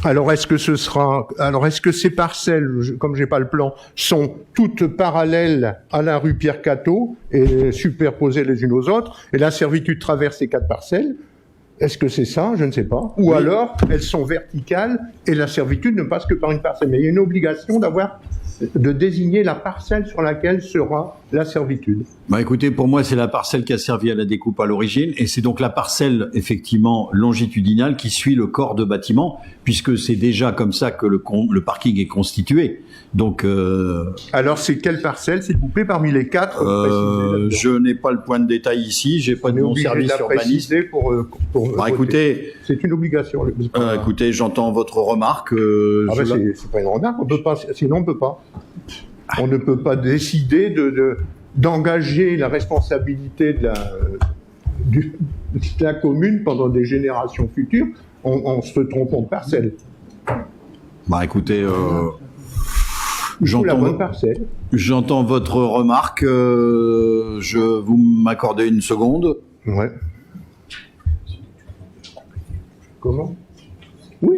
Alors est-ce que ces parcelles, comme j'ai pas le plan, sont toutes parallèles à la rue Pierre-Cateau et superposées les unes aux autres, et la servitude traverse ces 4 parcelles? Est-ce que c'est ça? Je ne sais pas. Ou alors, elles sont verticales et la servitude ne passe que par une parcelle. Mais il y a une obligation de désigner la parcelle sur laquelle sera la servitude. Bah écoutez, pour moi, c'est la parcelle qui a servi à la découpe à l'origine, et c'est donc la parcelle, effectivement, longitudinale qui suit le corps de bâtiment, puisque c'est déjà comme ça que le parking est constitué. Donc, alors, c'est quelle parcelle, s'il vous plaît, parmi les 4 je n'ai pas le point de détail ici, j'ai pas de mon service urbaniste. Pour écoutez, c'est une obligation. Écoutez, j'entends votre remarque. C'est pas une remarque, on peut pas, sinon on peut pas. On ne peut pas décider d'engager la responsabilité de la commune pendant des générations futures en se trompant de parcelle. Bah écoutez, j'entends votre remarque. Vous m'accordez une seconde. Ouais. Comment? Oui.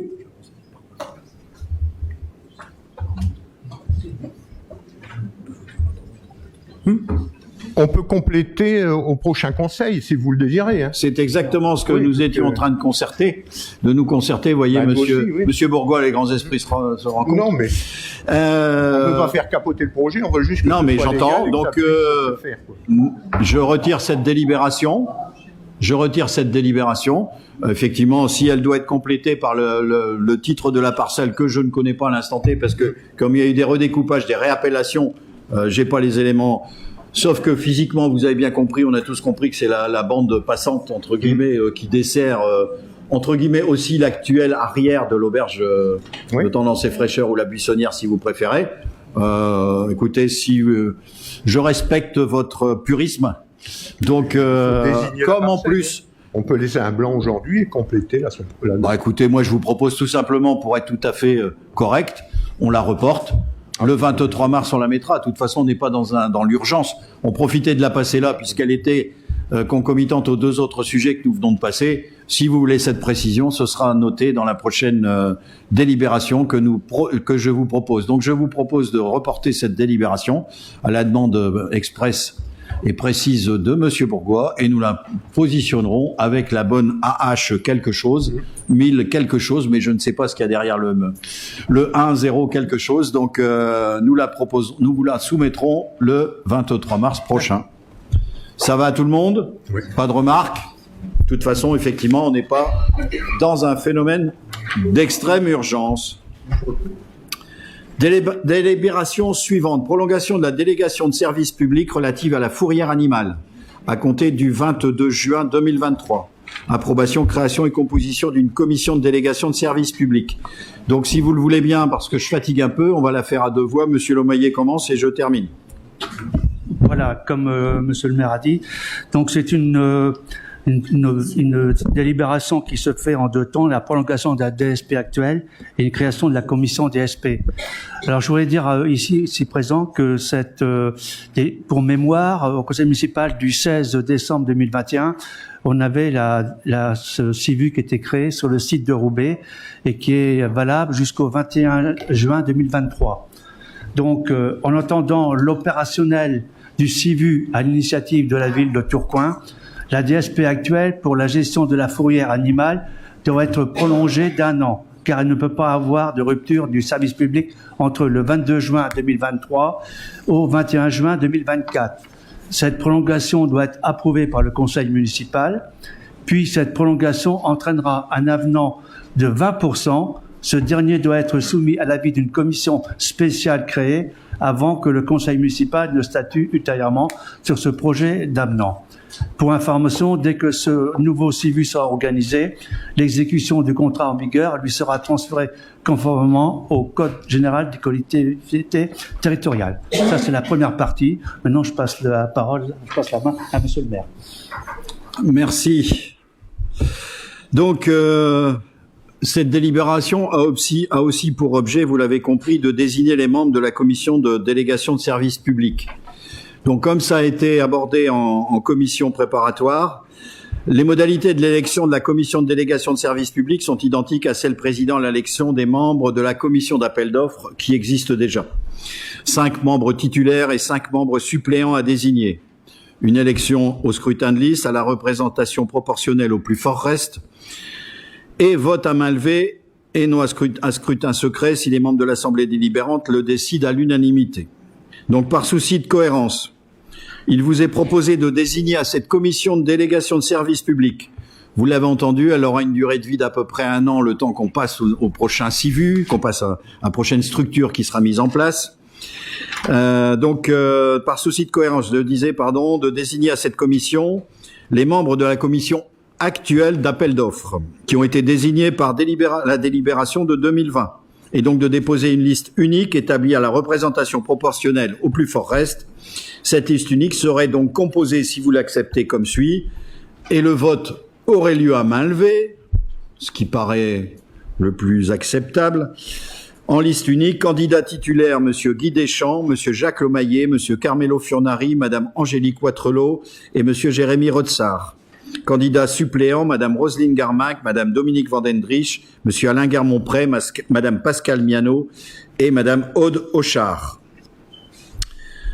On peut compléter au prochain conseil, si vous le désirez. C'est exactement ce que nous étions en train de nous concerter. Vous voyez, monsieur Bourgois, les grands esprits se rencontrent. Non, mais on ne peut pas faire capoter le projet, on veut juste que non, mais j'entends. Donc, je retire cette délibération. Effectivement, si elle doit être complétée par le titre de la parcelle que je ne connais pas à l'instant T, parce que comme il y a eu des redécoupages, des réappellations, j'ai pas les éléments. Sauf que physiquement, vous avez bien compris, on a tous compris que c'est la bande passante entre guillemets qui dessert entre guillemets aussi l'actuel arrière de l'auberge de Tendance et Fraîcheur ou la Buissonnière si vous préférez. Écoutez, si je respecte votre purisme, donc comme en plus. On peut laisser un blanc aujourd'hui et compléter la semaine prochaine. Bah écoutez, moi je vous propose tout simplement, pour être tout à fait correct, on la reporte. Le 23 mars, on la mettra. De toute façon, on n'est pas dans l'urgence. On profitait de la passer là, puisqu'elle était concomitante aux 2 autres sujets que nous venons de passer. Si vous voulez cette précision, ce sera noté dans la prochaine délibération que je vous propose. Donc, je vous propose de reporter cette délibération à la demande express et précise de Monsieur Bourgois, et nous la positionnerons avec la bonne AH quelque chose, 1000 quelque chose, mais je ne sais pas ce qu'il y a derrière le 1-0 quelque chose. Donc nous vous la soumettrons le 23 mars prochain. Ça va à tout le monde? Oui. Pas de remarques? De toute façon, effectivement, on n'est pas dans un phénomène d'extrême urgence. Délibération suivante. Prolongation de la délégation de service public relative à la fourrière animale à compter du 22 juin 2023. approbation, création et composition d'une commission de délégation de service public. Donc, si vous le voulez bien, parce que je fatigue un peu, on va la faire à deux voix. Monsieur Lomaillet commence et je termine. Voilà, comme Monsieur le maire a dit. Donc, c'est une délibération qui se fait en deux temps, la prolongation de la DSP actuelle et une création de la commission DSP. Alors, je voulais dire ici présent que pour mémoire, au conseil municipal du 16 décembre 2021, on avait ce CIVU qui était créé sur le site de Roubaix et qui est valable jusqu'au 21 juin 2023. Donc, en entendant l'opérationnel du CIVU à l'initiative de la ville de Tourcoing, la DSP actuelle pour la gestion de la fourrière animale doit être prolongée d'1 an, car elle ne peut pas avoir de rupture du service public entre le 22 juin 2023 au 21 juin 2024. Cette prolongation doit être approuvée par le conseil municipal, puis cette prolongation entraînera un avenant de 20%. Ce dernier doit être soumis à l'avis d'une commission spéciale créée avant que le conseil municipal ne statue ultérieurement sur ce projet d'avenant. Pour information, dès que ce nouveau CIVU sera organisé, l'exécution du contrat en vigueur lui sera transférée conformément au Code général des collectivités territoriales. Ça, c'est la première partie. Maintenant, je passe la main à Monsieur le maire. Merci. Donc, cette délibération a aussi pour objet, vous l'avez compris, de désigner les membres de la commission de délégation de service public. Donc, comme ça a été abordé en commission préparatoire, les modalités de l'élection de la commission de délégation de service public sont identiques à celles présidant l'élection des membres de la commission d'appel d'offres qui existe déjà. 5 membres titulaires et 5 membres suppléants à désigner. Une élection au scrutin de liste à la représentation proportionnelle au plus fort reste et vote à main levée et non à scrutin secret si les membres de l'Assemblée délibérante le décident à l'unanimité. Donc, par souci de cohérence, il vous est proposé de désigner à cette commission de délégation de service public. Vous l'avez entendu, elle aura une durée de vie d'à peu près 1 an, le temps qu'on passe au prochain CIVU, qu'on passe à la prochaine structure qui sera mise en place. Par souci de cohérence, je disais, de désigner à cette commission les membres de la commission actuelle d'appel d'offres, qui ont été désignés par la délibération de 2020. Et donc de déposer une liste unique établie à la représentation proportionnelle au plus fort reste. Cette liste unique serait donc composée, si vous l'acceptez, comme suit, et le vote aurait lieu à main levée, ce qui paraît le plus acceptable. En liste unique, candidat titulaire, Monsieur Guy Deschamps, Monsieur Jacques Lomaillet, Monsieur Carmelo Furnari, Madame Angélique Ouattrelot et Monsieur Jérémy Rotsart. Candidat suppléant, Madame Roselyne Garminck, Madame Dominique Vandendrich, Monsieur Alain Guermont-Pré, Madame Pascale Miano et Madame Aude Auchard.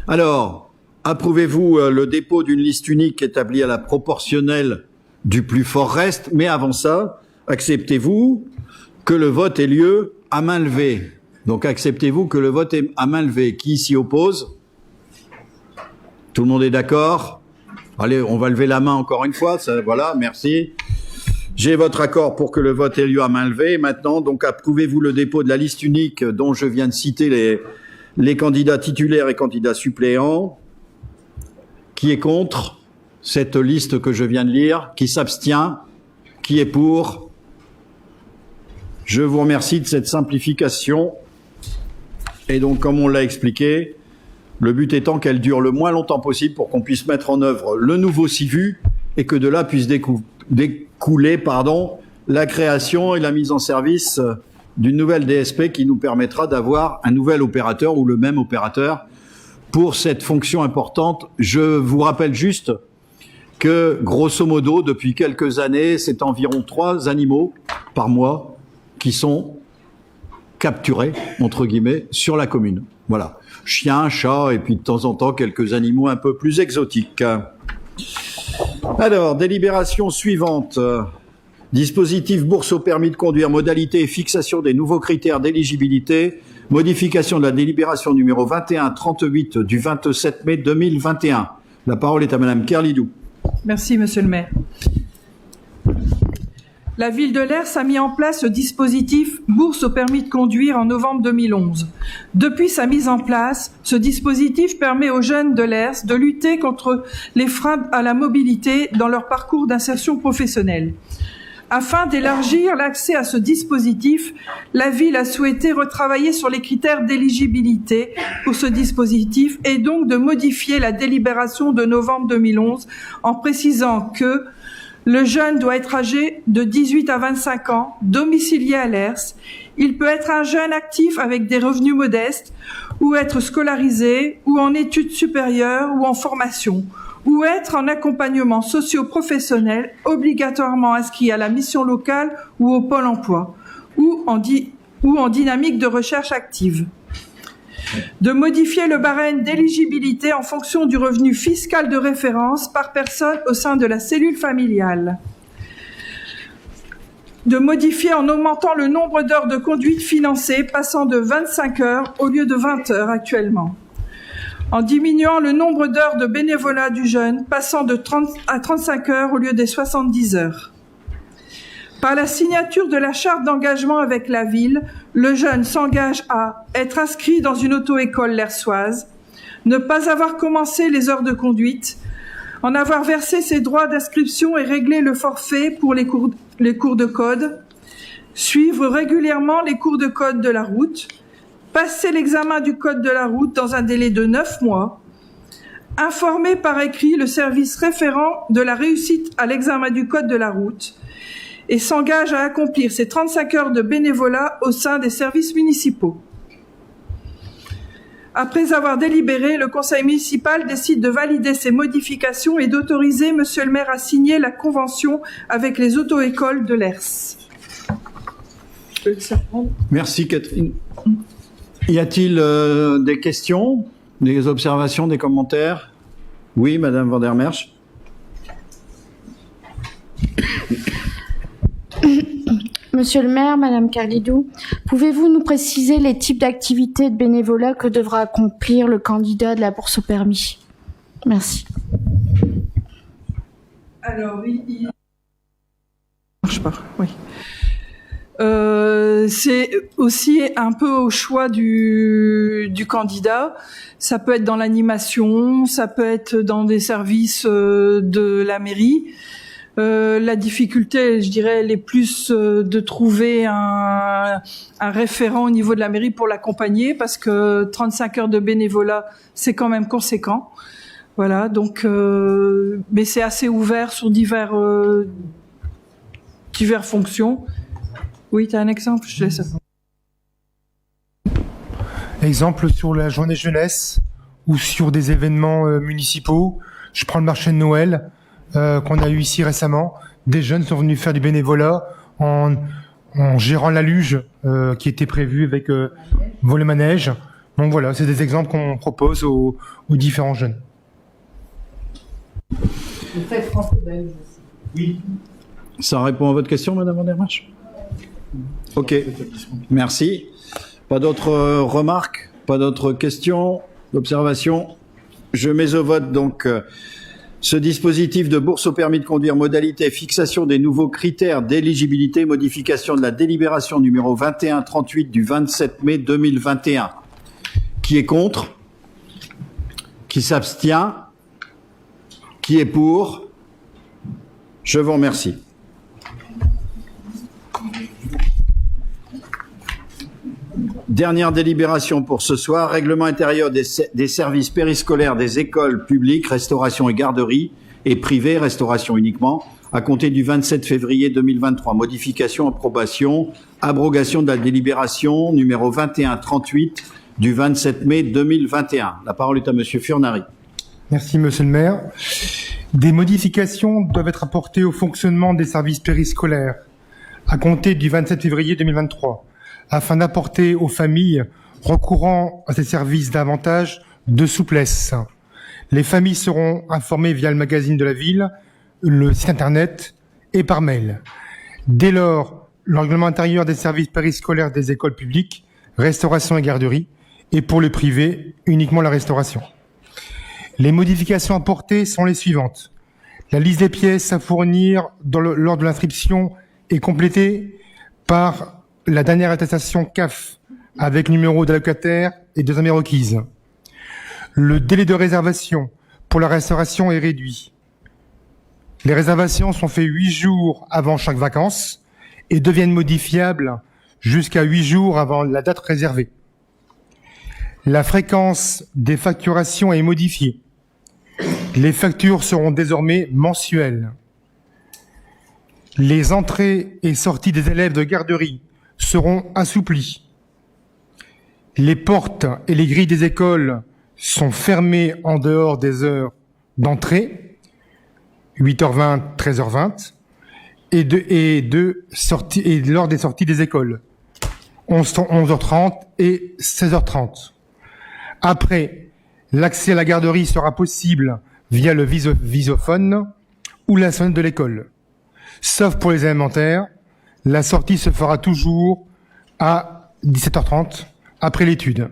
Alors, approuvez-vous le dépôt d'une liste unique établie à la proportionnelle du plus fort reste, mais avant ça, acceptez-vous que le vote ait lieu à main levée. Donc, acceptez-vous que le vote est à main levée. Qui s'y oppose? Tout le monde est d'accord? Allez, on va lever la main encore une fois. Voilà, merci. J'ai votre accord pour que le vote ait lieu à main levée. Maintenant, donc, approuvez-vous le dépôt de la liste unique dont je viens de citer les candidats titulaires et candidats suppléants? Qui est contre cette liste que je viens de lire? Qui s'abstient? Qui est pour? Je vous remercie de cette simplification. Et donc, comme on l'a expliqué, le but étant qu'elle dure le moins longtemps possible pour qu'on puisse mettre en œuvre le nouveau CIVU et que de là puisse découler la création et la mise en service d'une nouvelle DSP qui nous permettra d'avoir un nouvel opérateur ou le même opérateur pour cette fonction importante. Je vous rappelle juste que, grosso modo, depuis quelques années, c'est environ 3 animaux par mois qui sont capturés, entre guillemets, sur la commune. Voilà. Chien, chat, et puis de temps en temps, quelques animaux un peu plus exotiques. Alors, délibération suivante. Dispositif bourse au permis de conduire, modalité et fixation des nouveaux critères d'éligibilité, modification de la délibération numéro 2138 du 27 mai 2021. La parole est à Madame Kerlidou. Merci, Monsieur le maire. La ville de Lers a mis en place le dispositif Bourse au permis de conduire en novembre 2011. Depuis sa mise en place, ce dispositif permet aux jeunes de Lers de lutter contre les freins à la mobilité dans leur parcours d'insertion professionnelle. Afin d'élargir l'accès à ce dispositif, la ville a souhaité retravailler sur les critères d'éligibilité pour ce dispositif et donc de modifier la délibération de novembre 2011 en précisant que le jeune doit être âgé de 18 à 25 ans, domicilié à Lers. Il peut être un jeune actif avec des revenus modestes, ou être scolarisé, ou en études supérieures, ou en formation, ou être en accompagnement socio-professionnel, obligatoirement inscrit à la mission locale ou au pôle emploi, ou en dynamique de recherche active. De modifier le barème d'éligibilité en fonction du revenu fiscal de référence par personne au sein de la cellule familiale. De modifier en augmentant le nombre d'heures de conduite financées, passant de 25 heures au lieu de 20 heures actuellement. En diminuant le nombre d'heures de bénévolat du jeune, passant de 30 à 35 heures au lieu des 70 heures. Par la signature de la charte d'engagement avec la ville, le jeune s'engage à être inscrit dans une auto-école lersoise, ne pas avoir commencé les heures de conduite, en avoir versé ses droits d'inscription et régler le forfait pour les cours de code, suivre régulièrement les cours de code de la route, passer l'examen du code de la route dans un délai de 9 mois, informer par écrit le service référent de la réussite à l'examen du code de la route, et s'engage à accomplir ses 35 heures de bénévolat au sein des services municipaux. Après avoir délibéré, le conseil municipal décide de valider ces modifications et d'autoriser monsieur le maire à signer la convention avec les auto-écoles de Lers. Merci Catherine. Y a-t-il des questions, des observations, des commentaires? Oui, Madame Van der Merch. Monsieur le maire, Madame Carlidou, pouvez-vous nous préciser les types d'activités de bénévolat que devra accomplir le candidat de la bourse au permis? Merci. Alors, oui. Marche pas, oui. C'est aussi un peu au choix du candidat. Ça peut être dans l'animation, ça peut être dans des services de la mairie. La difficulté, je dirais, elle est plus de trouver un référent au niveau de la mairie pour l'accompagner, parce que 35 heures de bénévolat, c'est quand même conséquent. Voilà, donc, mais c'est assez ouvert sur diverses fonctions. Oui, tu as un exemple? Je te laisse. Exemple sur la journée jeunesse ou sur des événements municipaux. Je prends le marché de Noël qu'on a eu ici récemment. Des jeunes sont venus faire du bénévolat en gérant la luge qui était prévue avec volet manège. Donc voilà, c'est des exemples qu'on propose aux différents jeunes. Le fait franco-belge aussi. Oui. Ça répond à votre question, Madame Van der Merch? Ok, merci. Pas d'autres remarques, pas d'autres questions, observations? Je mets au vote donc ce dispositif de bourse au permis de conduire, modalité, fixation des nouveaux critères d'éligibilité, modification de la délibération numéro 2138 du 27 mai 2021. Qui est contre? Qui s'abstient? Qui est pour? Je vous remercie. Dernière délibération pour ce soir, règlement intérieur des services périscolaires des écoles publiques, restauration et garderie, et privées, restauration uniquement, à compter du 27 février 2023. Modification, approbation, abrogation de la délibération numéro 2138 du 27 mai 2021. La parole est à Monsieur Furnari. Merci Monsieur le maire. Des modifications doivent être apportées au fonctionnement des services périscolaires à compter du 27 février 2023. Afin d'apporter aux familles recourant à ces services davantage de souplesse. Les familles seront informées via le magazine de la ville, le site internet et par mail. Dès lors, le règlement intérieur des services périscolaires des écoles publiques, restauration et garderie, et pour le privé, uniquement la restauration. Les modifications apportées sont les suivantes. La liste des pièces à fournir lors de l'inscription est complété par la dernière attestation CAF avec numéro d'allocataire et de sommes requises. Le délai de réservation pour la restauration est réduit. Les réservations sont faites 8 jours avant chaque vacances et deviennent modifiables jusqu'à 8 jours avant la date réservée. La fréquence des facturations est modifiée. Les factures seront désormais mensuelles. Les entrées et sorties des élèves de garderie seront assouplies. Les portes et les grilles des écoles sont fermées en dehors des heures d'entrée, 8h20, 13h20, et lors des sorties des écoles, 11h30 et 16h30. Après, l'accès à la garderie sera possible via le visophone ou la sonnette de l'école. Sauf pour les élémentaires, la sortie se fera toujours à 17h30 après l'étude.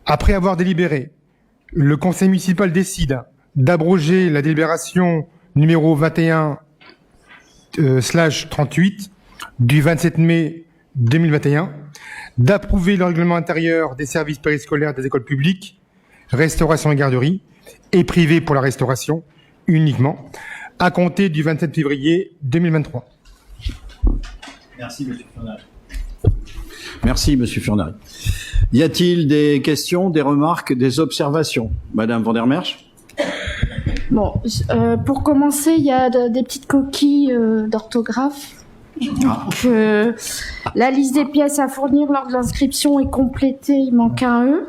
Après avoir délibéré, le conseil municipal décide d'abroger la délibération numéro 21/38 du 27 mai 2021, d'approuver le règlement intérieur des services périscolaires des écoles publiques, restauration et garderie, et privées pour la restauration uniquement, à compter du 27 février 2023. Merci, M. Furnari. Merci, M. Furnari. Y a-t-il des questions, des remarques, des observations? Madame Van der Merch? Bon, pour commencer, il y a des petites coquilles d'orthographe. Que la liste des pièces à fournir lors de l'inscription est complétée, il manque un E.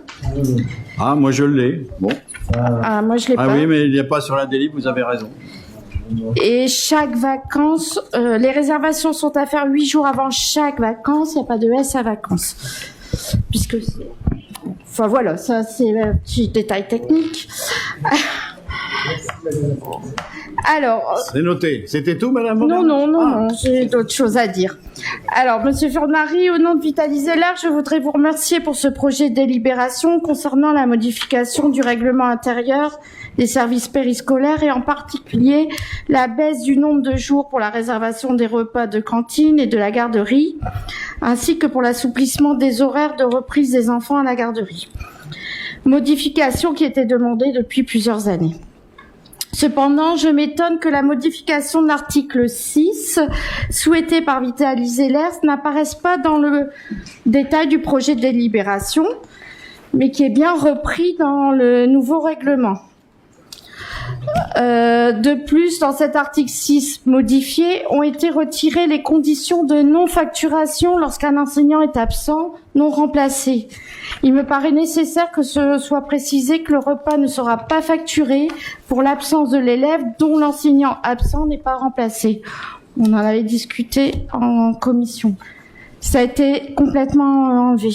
Ah, moi je l'ai. Bon. Ah, moi je l'ai pas. Ah oui, mais il n'y a pas sur la délib, vous avez raison. Et chaque vacance, les réservations sont à faire 8 jours avant chaque vacance, il n'y a pas de S à vacances. Puisque c'est... Enfin voilà, ça c'est un petit détail technique. Alors. C'est noté. C'était tout, Madame? Non, j'ai d'autres choses à dire. Alors, Monsieur Furnari, au nom de Vitaliser l'air, je voudrais vous remercier pour ce projet de délibération concernant la modification du règlement intérieur des services périscolaires et en particulier la baisse du nombre de jours pour la réservation des repas de cantine et de la garderie, ainsi que pour l'assouplissement des horaires de reprise des enfants à la garderie. Modification qui était demandée depuis plusieurs années. Cependant, je m'étonne que la modification de l'article 6, souhaitée par Vitaliser l'air, n'apparaisse pas dans le détail du projet de délibération, mais qui est bien repris dans le nouveau règlement. De plus, dans cet article 6 modifié, ont été retirées les conditions de non-facturation lorsqu'un enseignant est absent, non remplacé. Il me paraît nécessaire que ce soit précisé que le repas ne sera pas facturé pour l'absence de l'élève dont l'enseignant absent n'est pas remplacé. On en avait discuté en commission. Ça a été complètement enlevé.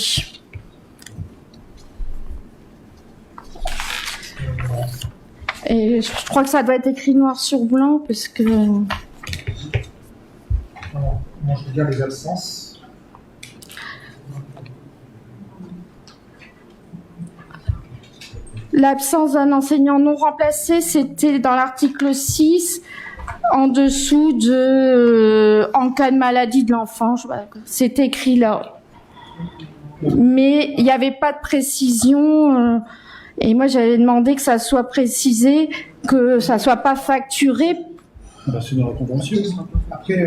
Et je crois que ça doit être écrit noir sur blanc parce que... Non, je veux dire les absences. L'absence d'un enseignant non remplacé, c'était dans l'article 6, en dessous de en cas de maladie de l'enfant. C'est écrit là. Mais il n'y avait pas de précision... Et moi, j'avais demandé que ça soit précisé, que ça soit pas facturé. C'est une contentieux. Après,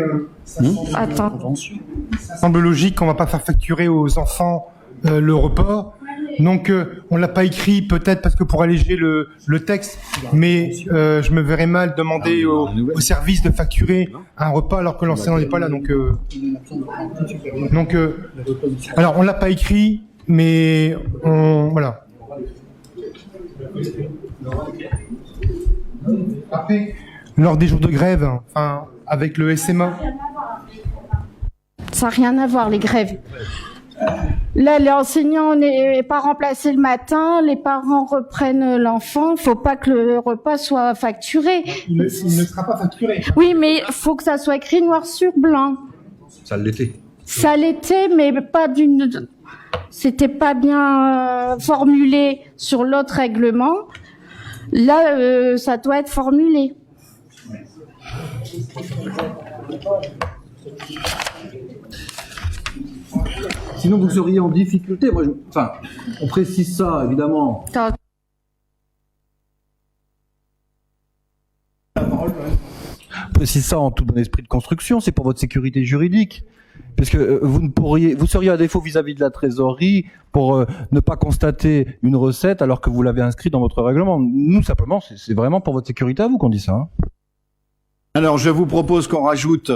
ça semble logique qu'on va pas faire facturer aux enfants le repas. Donc, on l'a pas écrit peut-être parce que pour alléger le texte, mais je me verrais mal demander au service de facturer un repas alors que l'enseignant n'est pas là. Donc, alors on l'a pas écrit, mais voilà. Après, lors des jours de grève, enfin, avec le SMA. Ça n'a rien à voir, les grèves. Là, l'enseignant n'est pas remplacé le matin, les parents reprennent l'enfant, faut pas que le repas soit facturé. Il ne sera pas facturé. Oui, mais faut que ça soit écrit noir sur blanc. Ça l'était. Ça l'était, mais pas d'une... C'était pas bien formulé sur l'autre règlement. Là, ça doit être formulé. Sinon, vous seriez en difficulté. Moi, enfin, on précise ça, évidemment. On précise ça en tout bon esprit de construction. C'est pour votre sécurité juridique. Parce que vous seriez à défaut vis-à-vis de la trésorerie pour ne pas constater une recette alors que vous l'avez inscrit dans votre règlement. Nous, simplement, c'est vraiment pour votre sécurité à vous qu'on dit ça. Hein. Alors, je vous propose qu'on rajoute,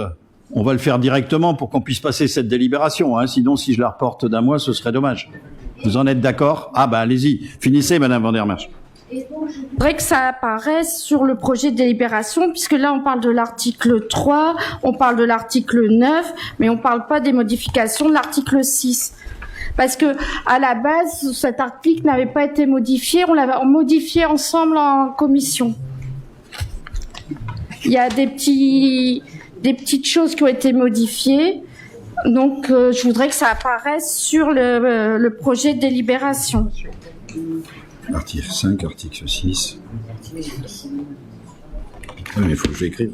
on va le faire directement pour qu'on puisse passer cette délibération, hein, sinon si je la reporte d'un mois, ce serait dommage. Vous en êtes d'accord? Ah ben allez-y, finissez Madame Van der Merch. Je voudrais que ça apparaisse sur le projet de délibération, puisque là on parle de l'article 3, on parle de l'article 9, mais on parle pas des modifications de l'article 6. Parce que à la base, cet article n'avait pas été modifié, on l'avait modifié ensemble en commission. Il y a des petites choses qui ont été modifiées, donc je voudrais que ça apparaisse sur le projet de délibération. Article 5, article 6. Oui, mais il faut que je l'écrive.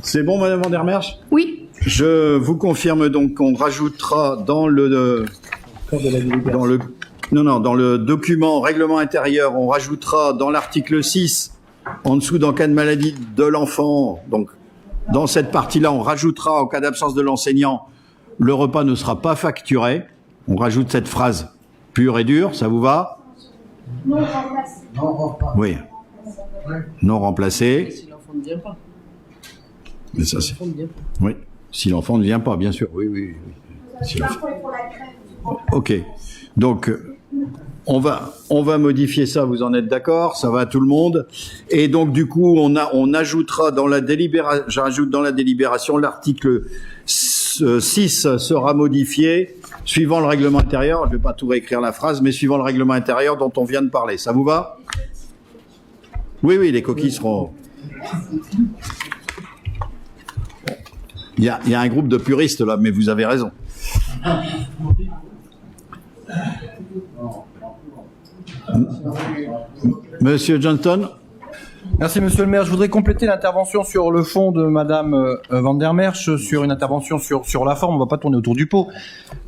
C'est bon, Madame Van der Merch? Oui. Je vous confirme donc qu'on rajoutera dans le document règlement intérieur, on rajoutera dans l'article 6, en dessous, dans cas de maladie de l'enfant, donc dans cette partie-là, on rajoutera, en cas d'absence de l'enseignant, le repas ne sera pas facturé. On rajoute cette phrase pure et dure, ça vous va? Non remplacé. Oui. Non remplacé. Si l'enfant ne vient pas. Mais ça, c'est... Oui. Si l'enfant ne vient pas, bien sûr. Oui, oui. Si ok. Donc, on va modifier ça, vous en êtes d'accord? Ça va à tout le monde? Et donc, du coup, on ajoutera dans la délibération, j'ajoute dans la délibération, l'article 6 sera modifié suivant le règlement intérieur. Je ne vais pas tout réécrire la phrase, mais suivant le règlement intérieur dont on vient de parler. Ça vous va? Oui, oui, les coquilles seront... Il y a un groupe de puristes là, mais vous avez raison. Monsieur Johnston. Merci Monsieur le maire. Je voudrais compléter l'intervention sur le fond de Madame Van der Merch sur une intervention sur la forme. On ne va pas tourner autour du pot.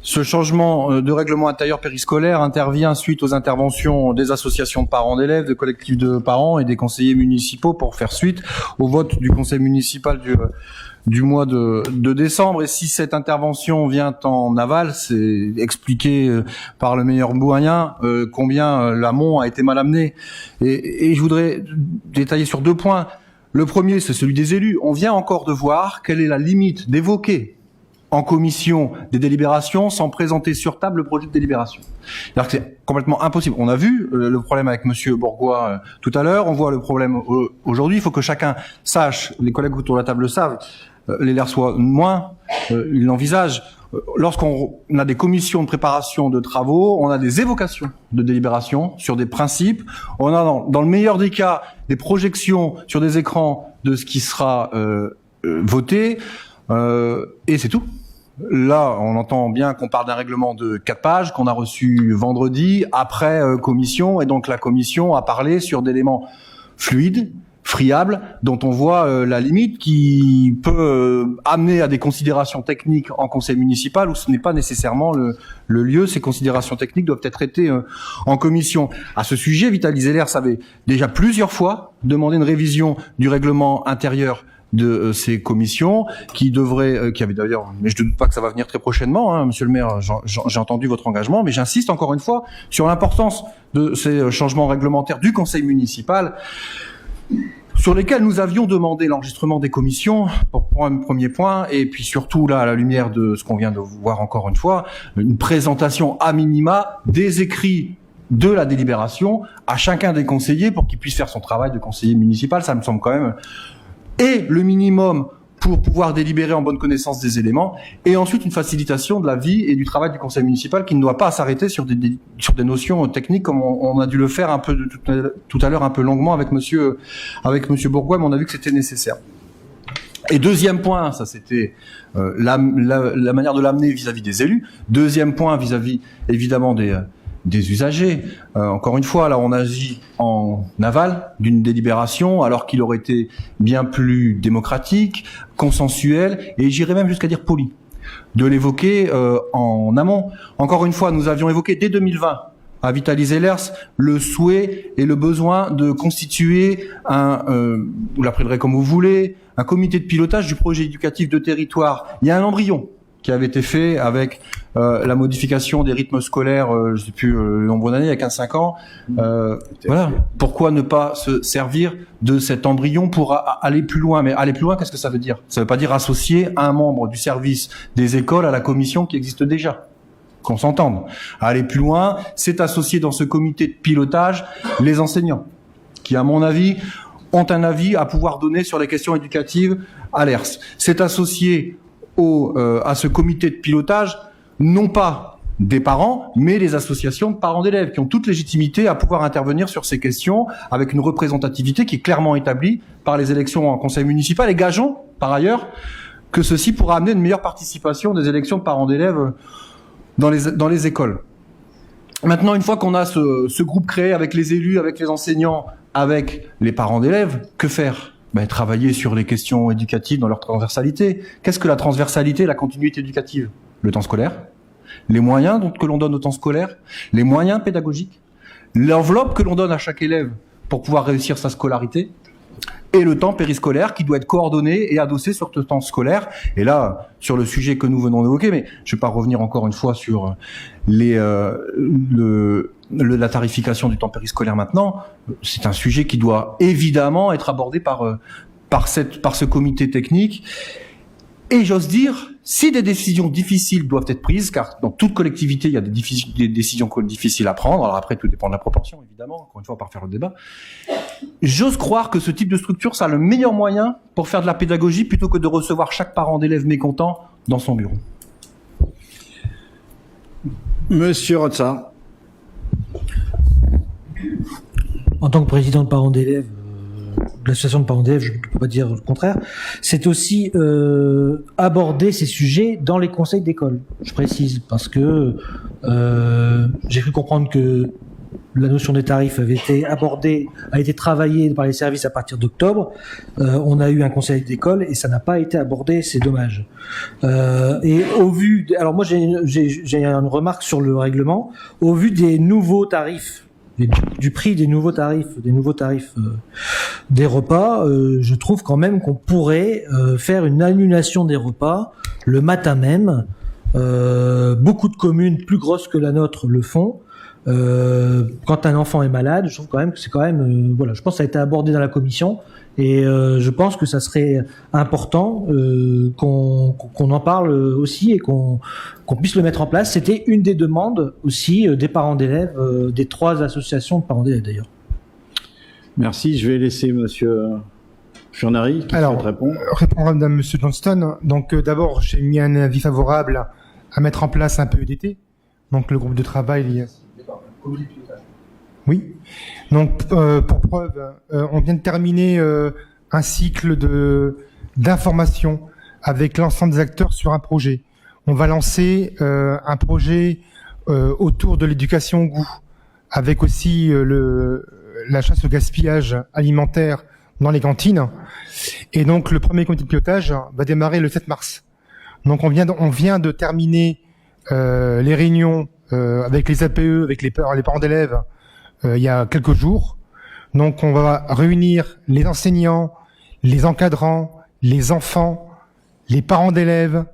Ce changement de règlement intérieur périscolaire intervient suite aux interventions des associations de parents d'élèves, de collectifs de parents et des conseillers municipaux pour faire suite au vote du conseil municipal du mois de décembre. Et si cette intervention vient en aval, c'est expliqué par le meilleur moyen combien l'amont a été mal amené. Et je voudrais détailler sur 2 points. Le premier, c'est celui des élus. On vient encore de voir quelle est la limite d'évoquer en commission des délibérations sans présenter sur table le projet de délibération. C'est-à-dire que c'est complètement impossible. On a vu le problème avec Monsieur Bourgois tout à l'heure, on voit le problème aujourd'hui. Il faut que chacun sache, les collègues autour de la table savent, les lairs soient moins, ils l'envisagent. Lorsqu'on a des commissions de préparation de travaux, on a des évocations de délibération sur des principes. On a, dans le meilleur des cas, des projections sur des écrans de ce qui sera voté, et c'est tout. Là, on entend bien qu'on parle d'un règlement de 4 pages qu'on a reçu vendredi après commission, et donc la commission a parlé sur d'éléments fluides, friable, dont on voit la limite qui peut amener à des considérations techniques en conseil municipal où ce n'est pas nécessairement le lieu. Ces considérations techniques doivent être traitées en commission. À ce sujet, Vitaly Zeller avait déjà plusieurs fois demandé une révision du règlement intérieur de ces commissions qui avait d'ailleurs, mais je ne doute pas que ça va venir très prochainement, hein, Monsieur le maire, j'ai entendu votre engagement, mais j'insiste encore une fois sur l'importance de ces changements réglementaires du conseil municipal sur lesquels nous avions demandé l'enregistrement des commissions, pour un premier point, et puis surtout, là, à la lumière de ce qu'on vient de voir encore une fois, une présentation à minima des écrits de la délibération à chacun des conseillers pour qu'il puisse faire son travail de conseiller municipal. Ça me semble quand même et le minimum pour pouvoir délibérer en bonne connaissance des éléments, et ensuite une facilitation de la vie et du travail du conseil municipal qui ne doit pas s'arrêter sur des notions techniques comme on a dû le faire un peu tout à l'heure un peu longuement avec monsieur Bourgois, mais on a vu que c'était nécessaire. Et deuxième point, ça c'était la manière de l'amener vis-à-vis des élus. Deuxième point vis-à-vis évidemment des usagers. Encore une fois, là, on agit en aval d'une délibération, alors qu'il aurait été bien plus démocratique, consensuel, et j'irais même jusqu'à dire poli, de l'évoquer en amont. Encore une fois, nous avions évoqué dès 2020, à Vitaliser l'ERS, le souhait et le besoin de constituer vous l'appellerez comme vous voulez, un comité de pilotage du projet éducatif de territoire. Il y a un embryon qui avait été fait avec la modification des rythmes scolaires, je ne sais plus le nombre d'années, il y a 15-5 ans. Voilà. Pourquoi ne pas se servir de cet embryon pour aller plus loin? Mais aller plus loin, qu'est-ce que ça veut dire? Ça ne veut pas dire associer un membre du service des écoles à la commission qui existe déjà. Qu'on s'entende. Aller plus loin, c'est associer dans ce comité de pilotage les enseignants, qui, à mon avis, ont un avis à pouvoir donner sur les questions éducatives à l'ERS. C'est associer à ce comité de pilotage, non pas des parents, mais les associations de parents d'élèves, qui ont toute légitimité à pouvoir intervenir sur ces questions, avec une représentativité qui est clairement établie par les élections en conseil municipal. Et gageons, par ailleurs, que ceci pourra amener une meilleure participation des élections de parents d'élèves dans les écoles. Maintenant, une fois qu'on a ce groupe créé avec les élus, avec les enseignants, avec les parents d'élèves, que faire? Travailler sur les questions éducatives dans leur transversalité. Qu'est-ce que la transversalité, la continuité éducative? Le temps scolaire, les moyens que l'on donne au temps scolaire, les moyens pédagogiques, l'enveloppe que l'on donne à chaque élève pour pouvoir réussir sa scolarité, et le temps périscolaire qui doit être coordonné et adossé sur ce temps scolaire. Et là, sur le sujet que nous venons d'évoquer, mais je ne vais pas revenir encore une fois sur la tarification du temps périscolaire maintenant, c'est un sujet qui doit évidemment être abordé par ce comité technique. Et j'ose dire, si des décisions difficiles doivent être prises, car dans toute collectivité, il y a des décisions difficiles à prendre, alors après, tout dépend de la proportion, évidemment, encore une fois, on va pas refaire le débat, j'ose croire que ce type de structure, ça a le meilleur moyen pour faire de la pédagogie plutôt que de recevoir chaque parent d'élève mécontent dans son bureau. Monsieur Rotsa. En tant que président de parents d'élèves, l'association de parents d'élèves, je ne peux pas dire le contraire, c'est aussi aborder ces sujets dans les conseils d'école. Je précise, parce que j'ai cru comprendre que la notion des tarifs avait été abordée, a été travaillée par les services à partir d'octobre. On a eu un conseil d'école et ça n'a pas été abordé, c'est dommage. Et au vu, alors moi j'ai une remarque sur le règlement. Au vu des nouveaux tarifs, du prix des nouveaux tarifs des repas, je trouve quand même qu'on pourrait faire une annulation des repas le matin même. Beaucoup de communes plus grosses que la nôtre le font. Quand un enfant est malade, je trouve quand même que c'est quand même voilà, je pense que ça a été abordé dans la commission et je pense que ça serait important qu'on en parle aussi et qu'on puisse le mettre en place. C'était une des demandes aussi des parents d'élèves, des 3 associations de parents d'élèves d'ailleurs. Merci, je vais laisser monsieur Furnari qui souhaite répondre. Répondre à monsieur Johnston. Donc d'abord, j'ai mis un avis favorable à mettre en place un PEDT. Donc le groupe de travail Oui. Donc, pour preuve, on vient de terminer un cycle d'information avec l'ensemble des acteurs sur un projet. On va lancer un projet autour de l'éducation au goût, avec aussi la chasse au gaspillage alimentaire dans les cantines. Et donc, le premier comité de pilotage va démarrer le 7 mars. Donc, on vient de terminer les réunions avec les APE, avec les parents d'élèves, il y a quelques jours. Donc, on va réunir les enseignants, les encadrants, les enfants, les parents d'élèves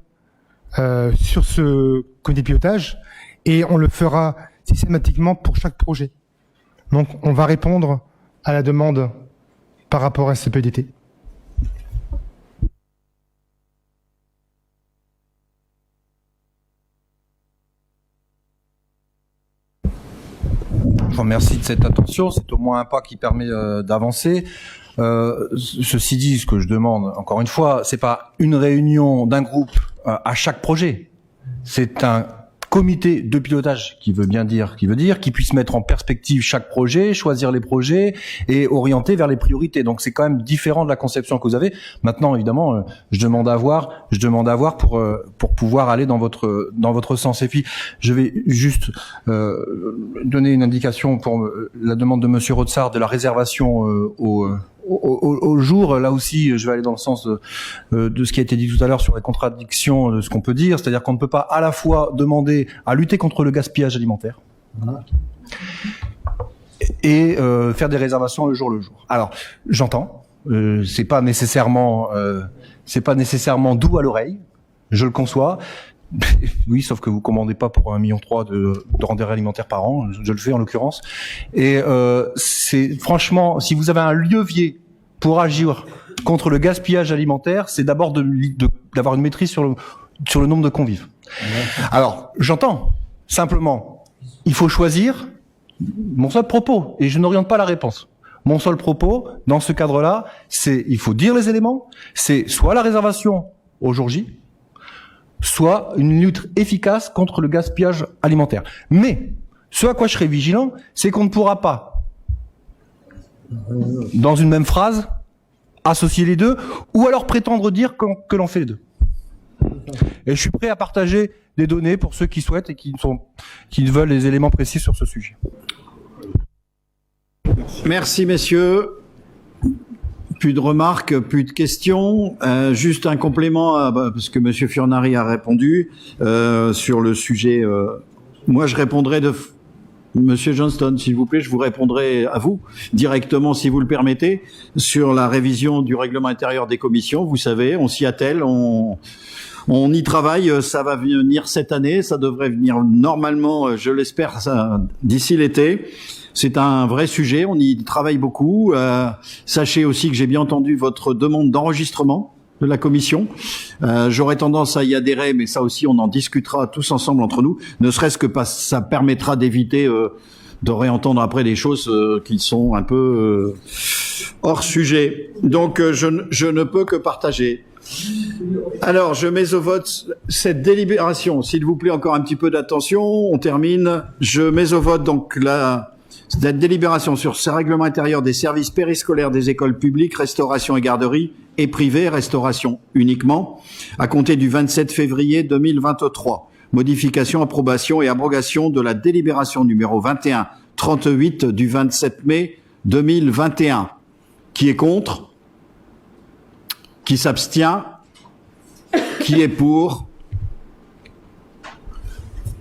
sur ce comité de pilotage et on le fera systématiquement pour chaque projet. Donc, on va répondre à la demande par rapport à ce PEDT. Je vous remercie de cette attention, c'est au moins un pas qui permet d'avancer. Ceci dit, ce que je demande, encore une fois, c'est pas une réunion d'un groupe à chaque projet. C'est un comité de pilotage qui veut dire, qui puisse mettre en perspective chaque projet, choisir les projets et orienter vers les priorités. Donc c'est quand même différent de la conception que vous avez. Maintenant, évidemment, je demande à voir pour pouvoir aller dans votre sens. Et puis, je vais juste donner une indication pour la demande de Monsieur Rotsard de la réservation au jour. Là aussi, je vais aller dans le sens de ce qui a été dit tout à l'heure sur les contradictions de ce qu'on peut dire, c'est-à-dire qu'on ne peut pas à la fois demander à lutter contre le gaspillage alimentaire et faire des réservations le jour. Alors, j'entends, c'est pas nécessairement doux à l'oreille, je le conçois. Oui, sauf que vous commandez pas pour 1,3 million de denrées alimentaires par an, je le fais en l'occurrence. Et c'est franchement, si vous avez un levier pour agir contre le gaspillage alimentaire, c'est d'abord d'avoir une maîtrise sur le nombre de convives. Alors, j'entends, simplement, il faut choisir mon seul propos, et je n'oriente pas la réponse. Mon seul propos, dans ce cadre-là, c'est, il faut dire les éléments, c'est soit la réservation au jour J, soit une lutte efficace contre le gaspillage alimentaire. Mais, ce à quoi je serai vigilant, c'est qu'on ne pourra pas, dans une même phrase, associer les deux, ou alors prétendre dire que l'on fait les deux. Et je suis prêt à partager des données pour ceux qui souhaitent et qui veulent les éléments précis sur ce sujet. Merci, messieurs. Plus de remarques, plus de questions. Juste un complément, parce que Monsieur Furnari a répondu sur le sujet. Moi, je répondrai Monsieur Johnston, s'il vous plaît, je vous répondrai à vous directement, si vous le permettez, sur la révision du règlement intérieur des commissions. Vous savez, on s'y attelle, on y travaille. Ça va venir cette année. Ça devrait venir normalement, je l'espère, d'ici l'été. C'est un vrai sujet, on y travaille beaucoup. Sachez aussi que j'ai bien entendu votre demande d'enregistrement de la commission. J'aurais tendance à y adhérer, mais ça aussi on en discutera tous ensemble entre nous, ne serait-ce que parce que ça permettra d'éviter de réentendre après des choses qui sont un peu hors sujet. Donc je ne peux que partager. Alors, je mets au vote cette délibération. S'il vous plaît, encore un petit peu d'attention, on termine. Je mets au vote donc cette délibération sur ce règlement intérieur des services périscolaires des écoles publiques, restauration et garderie, et privées, restauration uniquement, à compter du 27 février 2023. Modification, approbation et abrogation de la délibération numéro 2138 du 27 mai 2021. Qui est contre? Qui s'abstient? Qui est pour?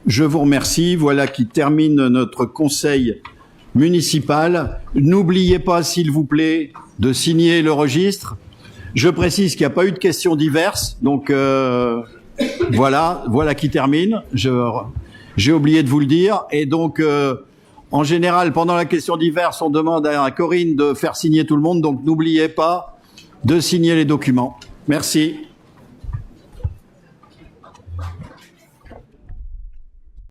Je vous remercie. Voilà qui termine notre conseil municipal. N'oubliez pas, s'il vous plaît, de signer le registre. Je précise qu'il n'y a pas eu de questions diverses, donc voilà qui termine. J'ai oublié de vous le dire. Et donc, en général, pendant la question diverse, on demande à Corinne de faire signer tout le monde, donc n'oubliez pas de signer les documents. Merci.